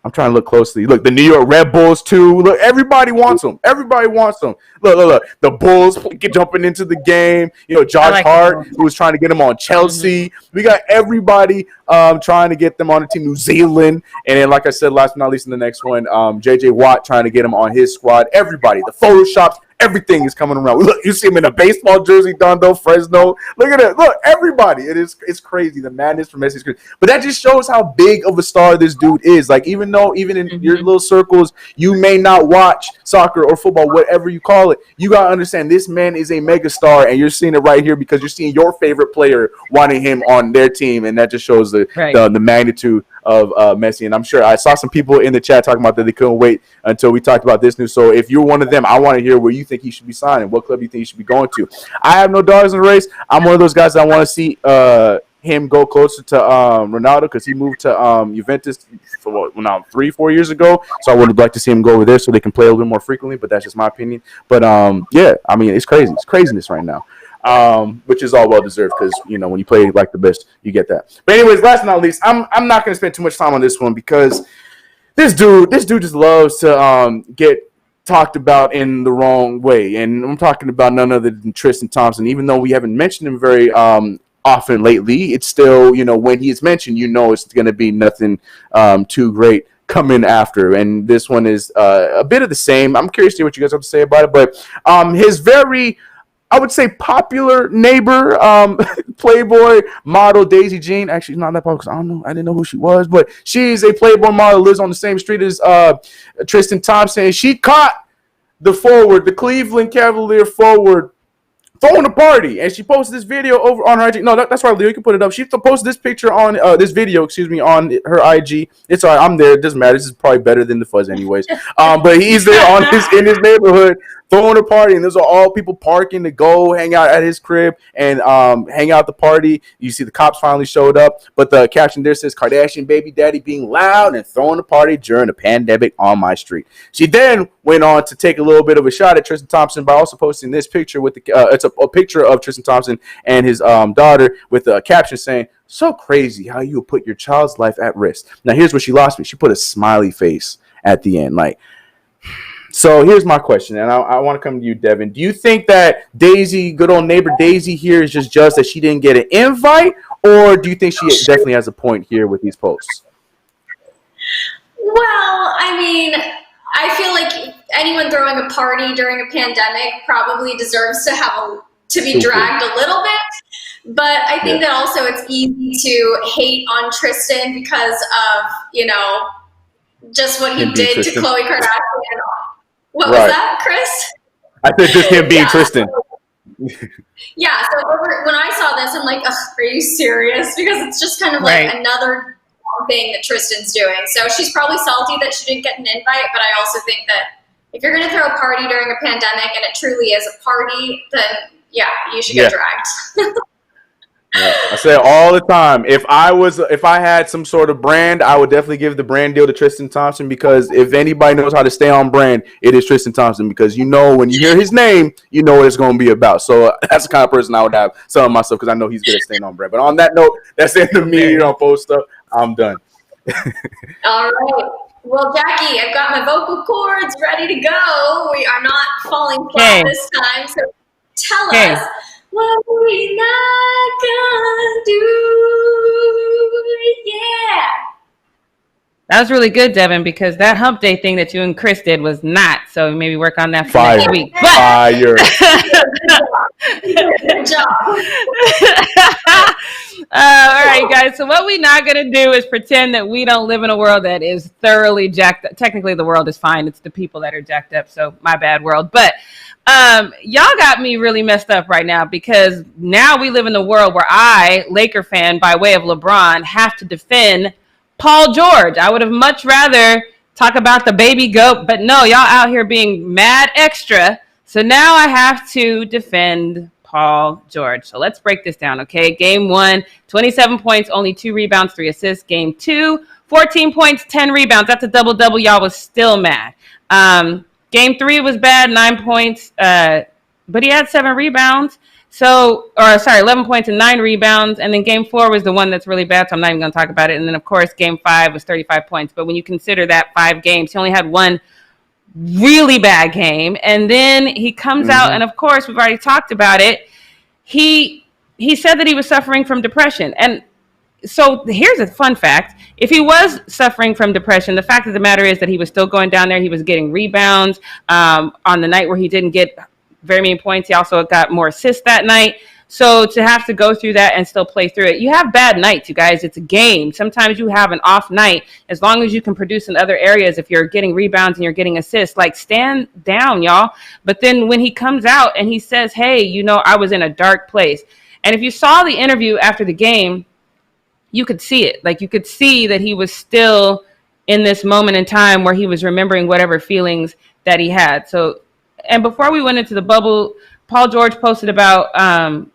I'm trying to look closely. Look, the New York Red Bulls too. Look, everybody wants them. Everybody wants them. Look. The Bulls jumping into the game. Josh Hart, who was trying to get him on Chelsea. We got everybody trying to get them on the team. New Zealand, and then, like I said, last but not least, in the next one, JJ Watt trying to get him on his squad. Everybody, the Photoshops. Everything is coming around. Look, you see him in a baseball jersey, Dondo, Fresno. Look at it. Look, everybody. It's crazy. The madness for Messi is crazy. But that just shows how big of a star this dude is. Like, even in your little circles, you may not watch soccer or football, whatever you call it. You got to understand this man is a mega star, and you're seeing it right here because you're seeing your favorite player wanting him on their team, and that just shows the magnitude of Messi. And I'm sure I saw some people in the chat talking about that they couldn't wait until we talked about this news. So if you're one of them, I want to hear where you think he should be signing, what club you think he should be going to. I have no dogs in the race. I'm one of those guys that want to see him go closer to Ronaldo because he moved to Juventus 3-4 years ago. So I would like to see him go over there so they can play a little bit more frequently, but that's just my opinion. But yeah, I mean, it's crazy. It's craziness right now. Which is all well deserved because when you play like the best, you get that. But anyways, last but not least, I'm not going to spend too much time on this one because this dude just loves to get talked about in the wrong way, and I'm talking about none other than Tristan Thompson. Even though we haven't mentioned him very often lately, it's still when he is mentioned, it's going to be nothing too great coming after. And this one is a bit of the same. I'm curious to hear what you guys have to say about it, but his very, I would say, popular neighbor, Playboy model Daisy Jean. Actually, not that popular because I didn't know who she was, but she's a Playboy model, lives on the same street as Tristan Thompson. And she caught the Cleveland Cavalier forward, throwing a party, and she posted this video over on her IG. No, that's right, Leo. You can put it up. She posted this picture on this video, on her IG. It's all right. I'm there. It doesn't matter. This is probably better than the fuzz, anyways. But he's there in his neighborhood throwing a party, and there's all people parking to go hang out at his crib and hang out at the party. You see the cops finally showed up, but the caption there says Kardashian baby daddy being loud and throwing a party during a pandemic on my street. She then went on to take a little bit of a shot at Tristan Thompson by also posting this picture with it's a picture of Tristan Thompson and his daughter with a caption saying, "So crazy how you put your child's life at risk." Now here's where she lost me. She put a smiley face at the end, like. So here's my question, and I want to come to you, Devin. Do you think that Daisy, good old neighbor Daisy here, is just that she didn't get an invite, or do you think she definitely has a point here with these posts? Well, I mean, I feel like anyone throwing a party during a pandemic probably deserves to be dragged a little bit. But I think that also it's easy to hate on Tristan because of, just what he did to Khloe Kardashian. What was that, Chris? I said just him being Tristan. Yeah, so when I saw this, I'm like, are you serious? Because it's just kind of like another thing that Tristan's doing. So she's probably salty that she didn't get an invite, but I also think that if you're going to throw a party during a pandemic and it truly is a party, then you should get dragged. I say it all the time. If I had some sort of brand, I would definitely give the brand deal to Tristan Thompson, because if anybody knows how to stay on brand, it is Tristan Thompson, because when you hear his name, you know what it's going to be about. So that's the kind of person I would have some of myself, because I know he's good at staying on brand. But on that note, that's the end of me. You don't post stuff. I'm done. All right. Well, Jackie, I've got my vocal cords ready to go. We are not falling flat this time. So tell us. What we not gonna do, That was really good, Devin, because that hump day thing that you and Chris did was not. So maybe work on that for next week. Good job. All right, guys. So what we're not going to do is pretend that we don't live in a world that is thoroughly jacked up. Technically, the world is fine. It's the people that are jacked up. So my bad, world. But y'all got me really messed up right now, because now we live in a world where I, Laker fan by way of LeBron, have to defend Paul George. I would have much rather talk about the baby goat, but no, y'all out here being mad extra. So now I have to defend Paul George. So let's break this down, okay? Game 1, 27 points, only 2 rebounds, 3 assists. Game 2, 14 points, 10 rebounds. That's a double-double. Y'all was still mad. Game 3 was bad, 9 points, but he had 7 rebounds. 11 points and 9 rebounds. And then game 4 was the one that's really bad, so I'm not even going to talk about it. And then, of course, game 5 was 35 points. But when you consider that 5 games, he only had 1 really bad game. And then he comes out, and, of course, we've already talked about it. He said that he was suffering from depression. And so here's a fun fact. If he was suffering from depression, the fact of the matter is that he was still going down there. He was getting rebounds on the night where he didn't get very many points. He also got more assists that night. So to have to go through that and still play through it, you have bad nights, you guys. It's a game. Sometimes you have an off night. As long as you can produce in other areas, if you're getting rebounds and you're getting assists, like, stand down, y'all. But then when he comes out and he says, hey, you know, I was in a dark place. And if you saw the interview after the game, you could see it. Like, you could see that he was still in this moment in time where he was remembering whatever feelings that he had. So, and before we went into the bubble, Paul George posted about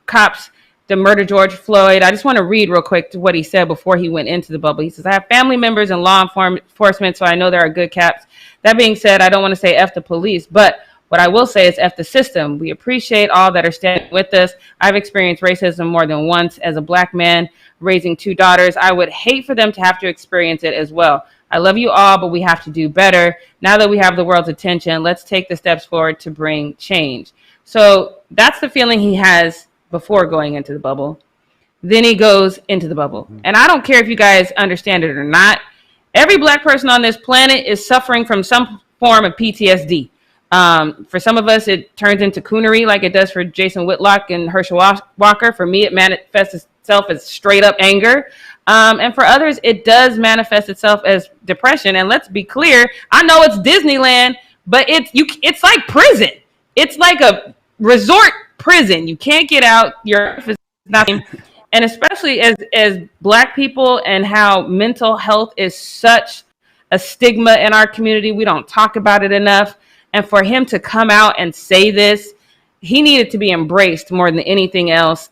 cops that murdered George Floyd. I just want to read real quick what he said before he went into the bubble. He says, I have family members in law enforcement, so I know there are good cops. That being said, I don't want to say F the police, but what I will say is F the system. We appreciate all that are standing with us. I've experienced racism more than once as a black man raising 2 daughters. I would hate for them to have to experience it as well. I love you all, but we have to do better. Now that we have the world's attention, let's take the steps forward to bring change. So that's the feeling he has before going into the bubble. Then he goes into the bubble. And I don't care if you guys understand it or not. Every black person on this planet is suffering from some form of PTSD. For some of us, it turns into coonery like it does for Jason Whitlock and Herschel Walker. For me, it manifests itself as straight up anger. And for others, it does manifest itself as depression. And let's be clear, I know it's Disneyland, but it's like prison. It's like a resort prison. You can't get out. Your life is nothing. And especially as black people, and how mental health is such a stigma in our community. We don't talk about it enough. And for him to come out and say this, he needed to be embraced more than anything else.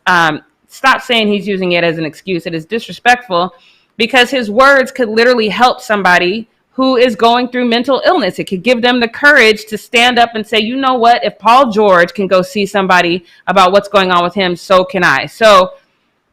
Stop saying he's using it as an excuse. It is disrespectful, because his words could literally help somebody who is going through mental illness. It could give them the courage to stand up and say, you know what, if Paul George can go see somebody about what's going on with him, so can I. So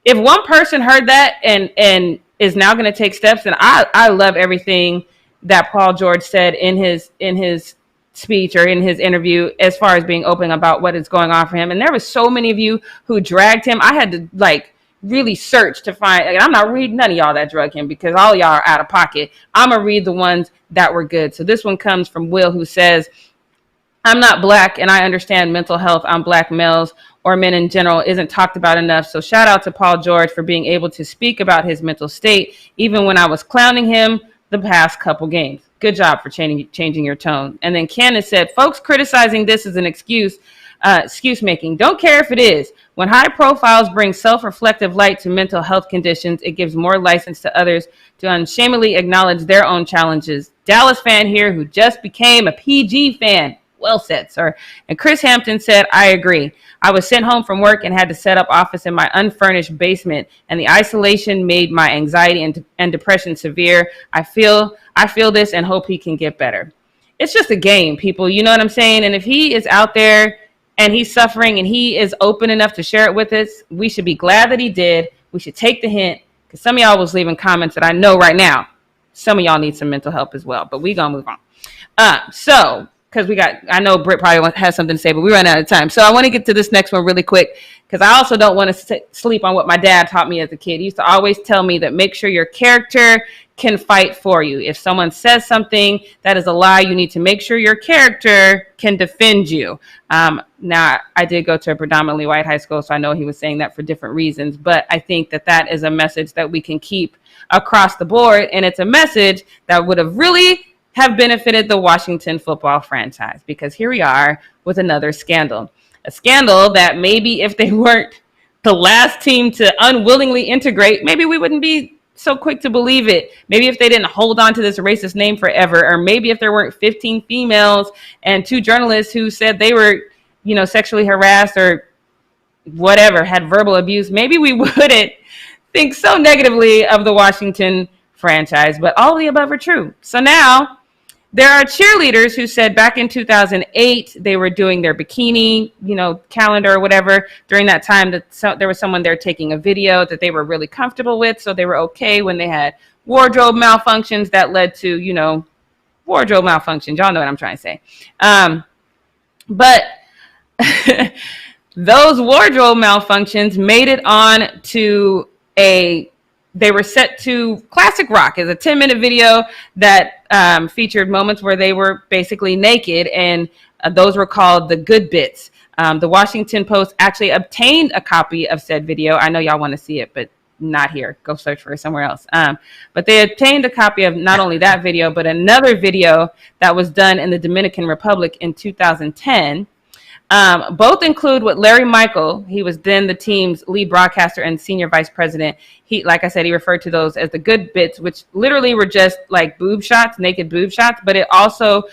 if one person heard that and is now going to take steps, and I love everything that Paul George said in his speech or in his interview, as far as being open about what is going on for him. And there was so many of you who dragged him. I had to really search to find, I'm not reading none of y'all that drug him, because all y'all are out of pocket. I'm going to read the ones that were good. So this one comes from Will, who says, I'm not black and I understand mental health on black males or men in general isn't talked about enough. So shout out to Paul George for being able to speak about his mental state, even when I was clowning him the past couple games. Good job for changing your tone. And then Candace said, folks criticizing this as an excuse making. Don't care if it is. When high profiles bring self-reflective light to mental health conditions, it gives more license to others to unashamedly acknowledge their own challenges. Dallas fan here who just became a PG fan. Well said, sir. And Chris Hampton said, I agree. I was sent home from work and had to set up office in my unfurnished basement, and the isolation made my anxiety and depression severe. I feel this and hope he can get better. It's just a game, people. You know what I'm saying? And if he is out there and he's suffering and he is open enough to share it with us, we should be glad that he did. We should take the hint, because some of y'all was leaving comments that I know right now some of y'all need some mental help as well, but we gonna move on. So because I know Britt probably has something to say, but we ran out of time. So I want to get to this next one really quick, because I also don't want to sleep on what my dad taught me as a kid. He used to always tell me that make sure your character can fight for you. If someone says something that is a lie, you need to make sure your character can defend you. Now, I did go to a predominantly white high school, so I know he was saying that for different reasons, but I think that is a message that we can keep across the board, and it's a message that would have really have benefited the Washington football franchise, because here we are with another scandal. A scandal that maybe if they weren't the last team to unwillingly integrate, maybe we wouldn't be so quick to believe it. Maybe if they didn't hold on to this racist name forever, or maybe if there weren't 15 females and 2 journalists who said they were, sexually harassed or whatever, had verbal abuse, maybe we wouldn't think so negatively of the Washington franchise. But all of the above are true. So now there are cheerleaders who said back in 2008 they were doing their bikini, calendar or whatever. During that time, there was someone there taking a video that they were really comfortable with, so they were okay when they had wardrobe malfunctions that led to, wardrobe malfunctions. Y'all know what I'm trying to say. But those wardrobe malfunctions made it on to they were set to classic rock as a 10-minute video that featured moments where they were basically naked, and those were called the good bits. The Washington Post actually obtained a copy of said video. I know y'all want to see it, but not here. Go search for it somewhere else. But they obtained a copy of not only that video, but another video that was done in the Dominican Republic in 2010. Both include what Larry Michael, he was then the team's lead broadcaster and senior vice president. Like I said, he referred to those as the good bits, which literally were just like boob shots, naked boob shots, but it also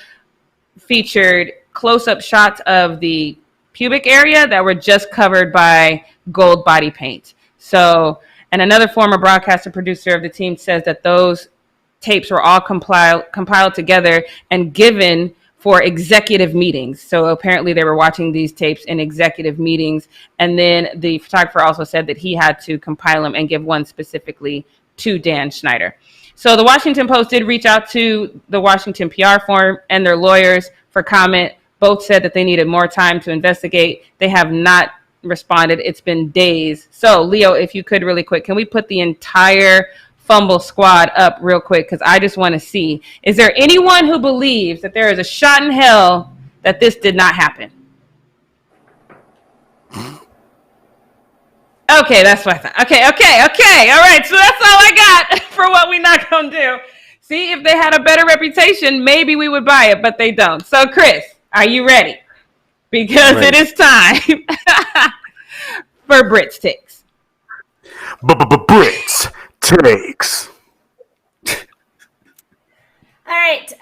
featured close-up shots of the pubic area that were just covered by gold body paint. So, and another former broadcaster producer of the team says that those tapes were all compiled together and given for executive meetings. So apparently they were watching these tapes in executive meetings. And then the photographer also said that he had to compile them and give one specifically to Dan Schneider. So the Washington Post did reach out to the Washington PR firm and their lawyers for comment. Both said that they needed more time to investigate. They have not responded. It's been days. So Leo, if you could really quick, can we put the entire Fumble squad up real quick, because I just want to see, is there anyone who believes that there is a shot in hell that this did not happen? Okay, that's what I thought. Okay. All right, so that's all I got for what we not gonna do. See, if they had a better reputation, maybe we would buy it, but they don't. So Chris, are you ready? Because it is time for Brit's Takes. Brit's Takes. All right,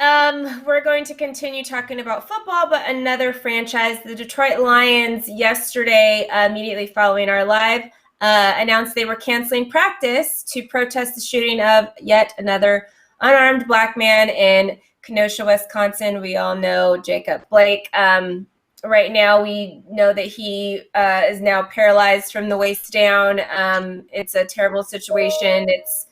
we're going to continue talking about football, but another franchise, the Detroit Lions, yesterday, immediately following our live, announced they were canceling practice to protest the shooting of yet another unarmed black man in Kenosha, Wisconsin. We all know Jacob Blake. Right now, we know that he is now paralyzed from the waist down. It's a terrible situation. It's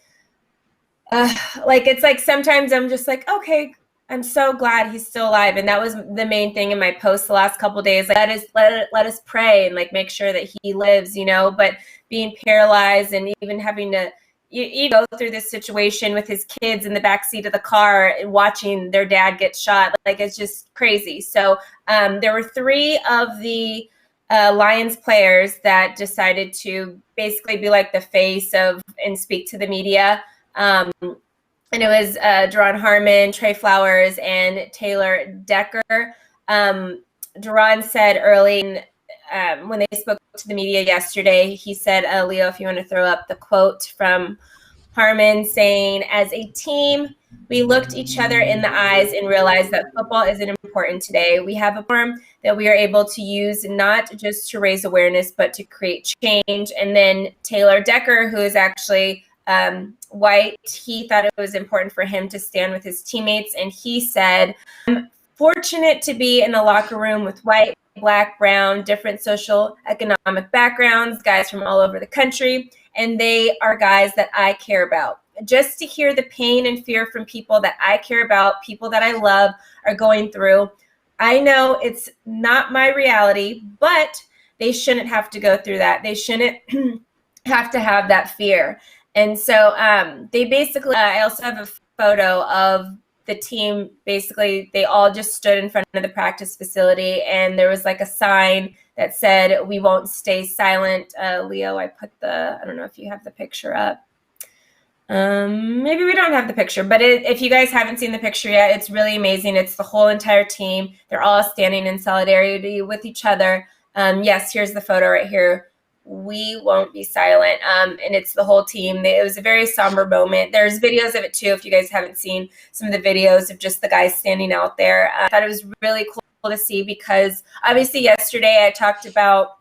like sometimes I'm just like, okay, I'm so glad he's still alive. And that was the main thing in my post the last couple of days. Like, let us pray and like make sure that he lives, but being paralyzed and even having to you go through this situation with his kids in the backseat of the car and watching their dad get shot. Like, it's just crazy. So there were 3 of the Lions players that decided to basically be like the face of and speak to the media. And it was Deron Harmon, Trey Flowers, and Taylor Decker. Deron said early when they spoke to the media yesterday, he said, Leo, if you want to throw up the quote from Harmon saying, as a team, we looked each other in the eyes and realized that football isn't important today. We have a platform that we are able to use not just to raise awareness, but to create change. And then Taylor Decker, who is actually white, he thought it was important for him to stand with his teammates. And he said, I'm fortunate to be in the locker room with white, Black, brown, different social economic backgrounds, guys from all over the country. And they are guys that I care about. Just to hear the pain and fear from people that I care about, people that I love are going through, I know it's not my reality, but they shouldn't have to go through that. They shouldn't have to have that fear. And so they basically, I also have a photo of the team. Basically, they all just stood in front of the practice facility, and there was like a sign that said, "We won't stay silent." Leo, I don't know if you have the picture up. Maybe we don't have the picture, but if you guys haven't seen the picture yet, it's really amazing. It's the whole entire team. They're all standing in solidarity with each other. Yes, here's the photo right here. We won't be silent. And it's the whole team. It was a very somber moment. There's videos of it too, if you guys haven't seen some of the videos of just the guys standing out there. I thought it was really cool to see, because obviously yesterday I talked about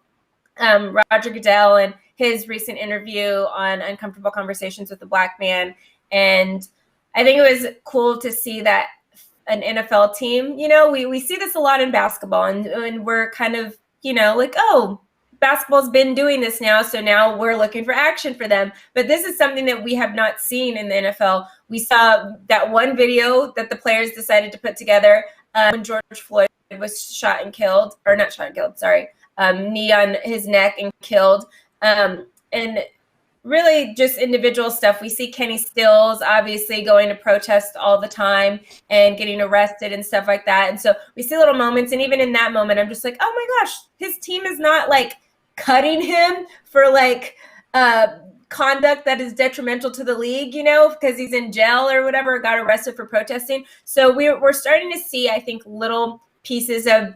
Roger Goodell and his recent interview on Uncomfortable Conversations with the Black Man. And I think it was cool to see that an NFL team, we see this a lot in basketball, and we're kind of, like, oh, basketball's been doing this now, so now we're looking for action for them. But this is something that we have not seen in the NFL. We saw that one video that the players decided to put together when George Floyd was shot and killed, or not shot and killed, sorry, knee on his neck and killed. And really just individual stuff. We see Kenny Stills obviously going to protest all the time and getting arrested and stuff like that. And so we see little moments. And even in that moment, I'm just like, oh my gosh, his team is not like cutting him for like conduct that is detrimental to the league, because he's in jail or whatever, got arrested for protesting. So we're starting to see, I think, little pieces of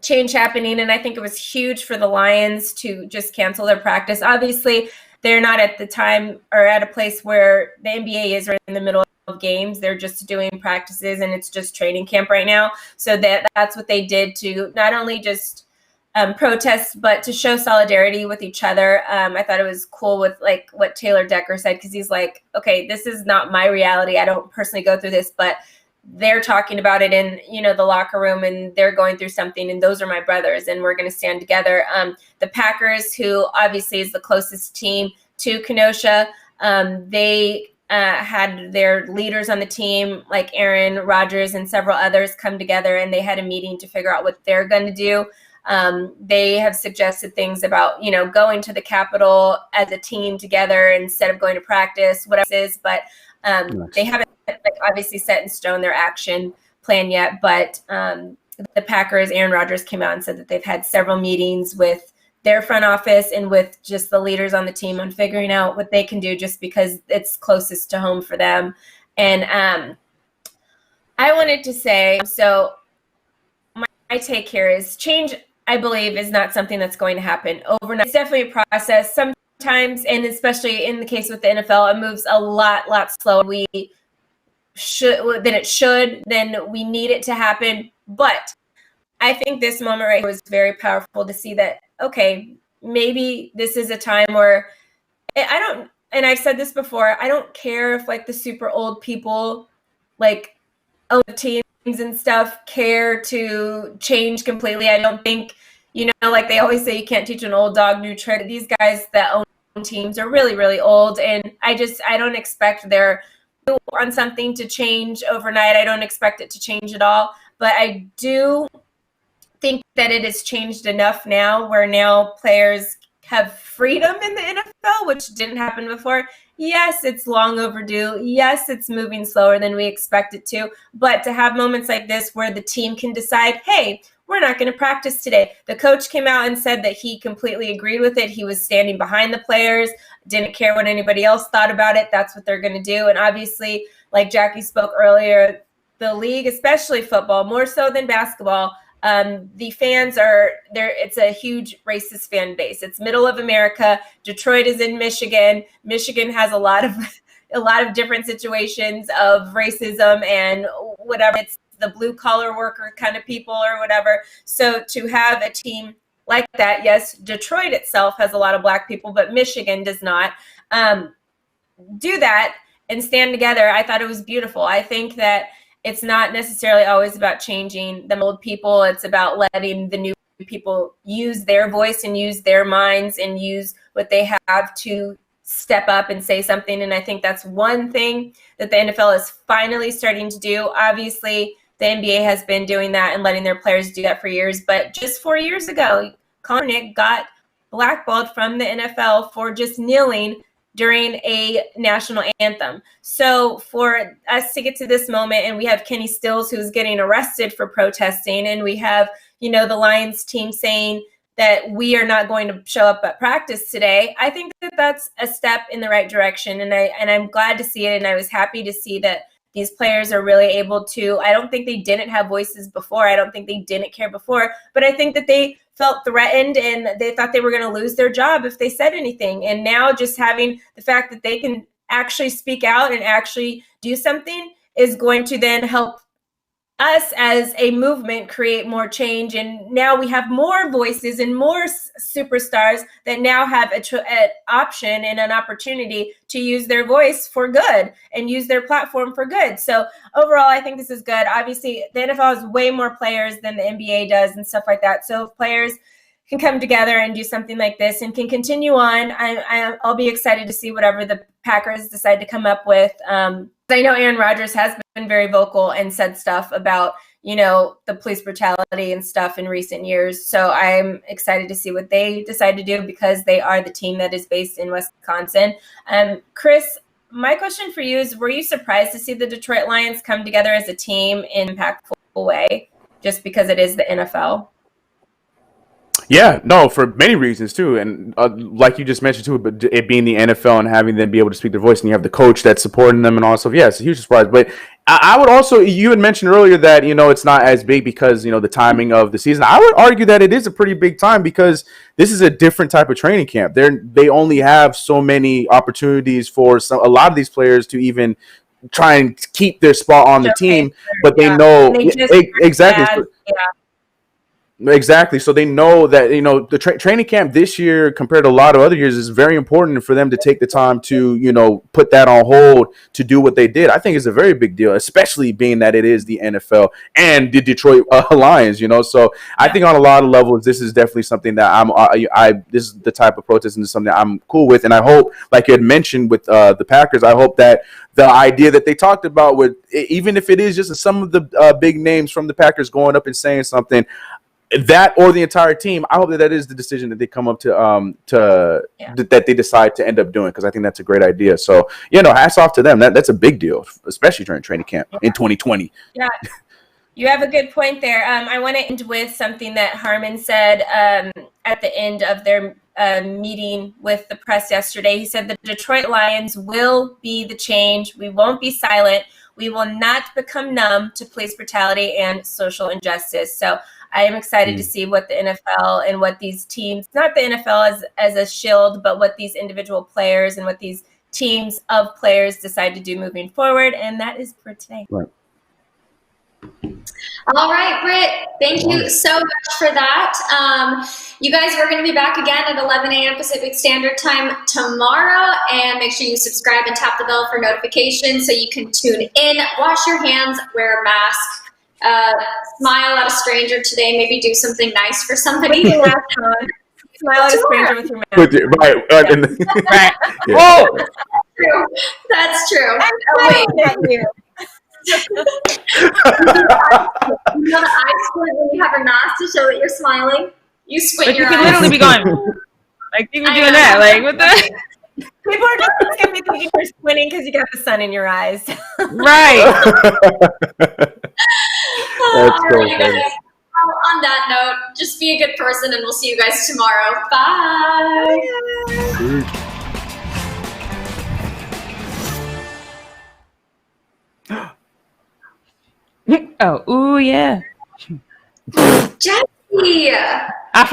change happening. And I think it was huge for the Lions to just cancel their practice. Obviously, they're not at the time or at a place where the NBA is right in the middle of games. They're just doing practices, and it's just training camp right now. So that's what they did to not only just protest, but to show solidarity with each other. I thought it was cool with like what Taylor Decker said, because he's like, okay, this is not my reality. I don't personally go through this, but they're talking about it in, the locker room, and they're going through something, and those are my brothers, and we're going to stand together. The Packers, who obviously is the closest team to Kenosha, they had their leaders on the team, like Aaron Rodgers and several others, come together, and they had a meeting to figure out what they're going to do. They have suggested things about, going to the Capitol as a team together instead of going to practice, whatever it is, but they haven't obviously set in stone their action plan yet. But the Packers, Aaron Rodgers came out and said that they've had several meetings with their front office and with just the leaders on the team on figuring out what they can do, just because it's closest to home for them. And I wanted to say, so my take here is change, I believe, is not something that's going to happen overnight. It's definitely a process. Sometimes, and especially in the case with the NFL, it moves a lot slower than it should, then we need it to happen. But I think this moment right here was very powerful to see that, okay, maybe this is a time where and I've said this before, I don't care if like the super old people like own teams and stuff care to change completely. I don't think, like they always say, you can't teach an old dog new trick. These guys that own teams are really, really old, and I don't expect their on something to change overnight. I don't expect it to change at all, but I do think that it has changed enough now where now players have freedom in the NFL, which didn't happen before. Yes, it's long overdue. Yes, it's moving slower than we expect it to, but to have moments like this where the team can decide, hey, we're not going to practice today. The coach came out and said that he completely agreed with it. He was standing behind the players, didn't care what anybody else thought about it. That's what they're going to do. And obviously, like Jackie spoke earlier, the league, especially football, more so than basketball, the fans are there. It's a huge racist fan base. It's middle of America. Detroit is in Michigan. Michigan has a lot of different situations of racism and whatever. It's the blue collar worker kind of people or whatever. So to have a team like that, yes, Detroit itself has a lot of black people, but Michigan does not do that and stand together. I thought it was beautiful. I think that it's not necessarily always about changing the old people. It's about letting the new people use their voice and use their minds and use what they have to step up and say something. And I think that's one thing that the NFL is finally starting to do. Obviously, the NBA has been doing that and letting their players do that for years. But just 4 years ago, Kaepernick got blackballed from the NFL for just kneeling during a national anthem. So for us to get to this moment, and we have Kenny Stills who's getting arrested for protesting, and we have, the Lions team saying that we are not going to show up at practice today, I think that that's a step in the right direction. And I'm glad to see it. And I was happy to see that these players are really able to, I don't think they didn't have voices before. I don't think they didn't care before, but I think that they felt threatened and they thought they were going to lose their job if they said anything. And now just having the fact that they can actually speak out and actually do something is going to then help us as a movement create more change. And now we have more voices and more superstars that now have an option and an opportunity to use their voice for good and use their platform for good. So overall, I think this is good. Obviously, the NFL has way more players than the NBA does and stuff like that. So if players can come together and do something like this and can continue on, I'll be excited to see whatever the Packers decide to come up with. I know Aaron Rodgers has been very vocal and said stuff about, the police brutality and stuff in recent years. So I'm excited to see what they decide to do because they are the team that is based in Wisconsin. Chris, my question for you is, were you surprised to see the Detroit Lions come together as a team in an impactful way just because it is the NFL? Yeah, no, for many reasons too, and like you just mentioned too, but it being the NFL and having them be able to speak their voice, and you have the coach that's supporting them, and also, yeah, it's a huge surprise. But I would also, you had mentioned earlier that it's not as big because the timing of the season. I would argue that it is a pretty big time because this is a different type of training camp. They only have so many opportunities for a lot of these players to even try and keep their spot on the team, but they know exactly. Exactly. So they know that, the training camp this year compared to a lot of other years is very important for them to take the time to, put that on hold to do what they did. I think it's a very big deal, especially being that it is the NFL and the Detroit Lions, So I think on a lot of levels, this is definitely something that this is the type of protest and this is something that I'm cool with. And I hope, like you had mentioned with the Packers, I hope that the idea that they talked about with, even if it is just some of the big names from the Packers going up and saying something, that or the entire team, I hope that is the decision that they come up that they decide to end up doing, because I think that's a great idea. So, hats off to them. That's a big deal, especially during training camp in 2020. Yeah, you have a good point there. I want to end with something that Harmon said at the end of their meeting with the press yesterday. He said the Detroit Lions will be the change. We won't be silent. We will not become numb to police brutality and social injustice. So I am excited to see what the NFL and what these teams, not the NFL as a shield, but what these individual players and what these teams of players decide to do moving forward. And that is for today. Right. All right, Britt, thank you so much for that. You guys, we're going to be back again at 11 a.m. Pacific Standard Time tomorrow, and make sure you subscribe and tap the bell for notifications so you can tune in. Wash your hands, wear a mask, smile at a stranger today, maybe do something nice for somebody. Smile at a stranger with your mask. Right. Right. Oh, That's true. I'm at you. The eye squint when you have a mask to show that you're smiling. You squint But your you eyes. could literally be going, like, you were doing that. Like, what the? People are just going to be thinking you're squinting because you got the sun in your eyes. Right. That's so you guys, on that note, just be a good person, and we'll see you guys tomorrow. Bye. Oh, ooh, yeah. Jesse!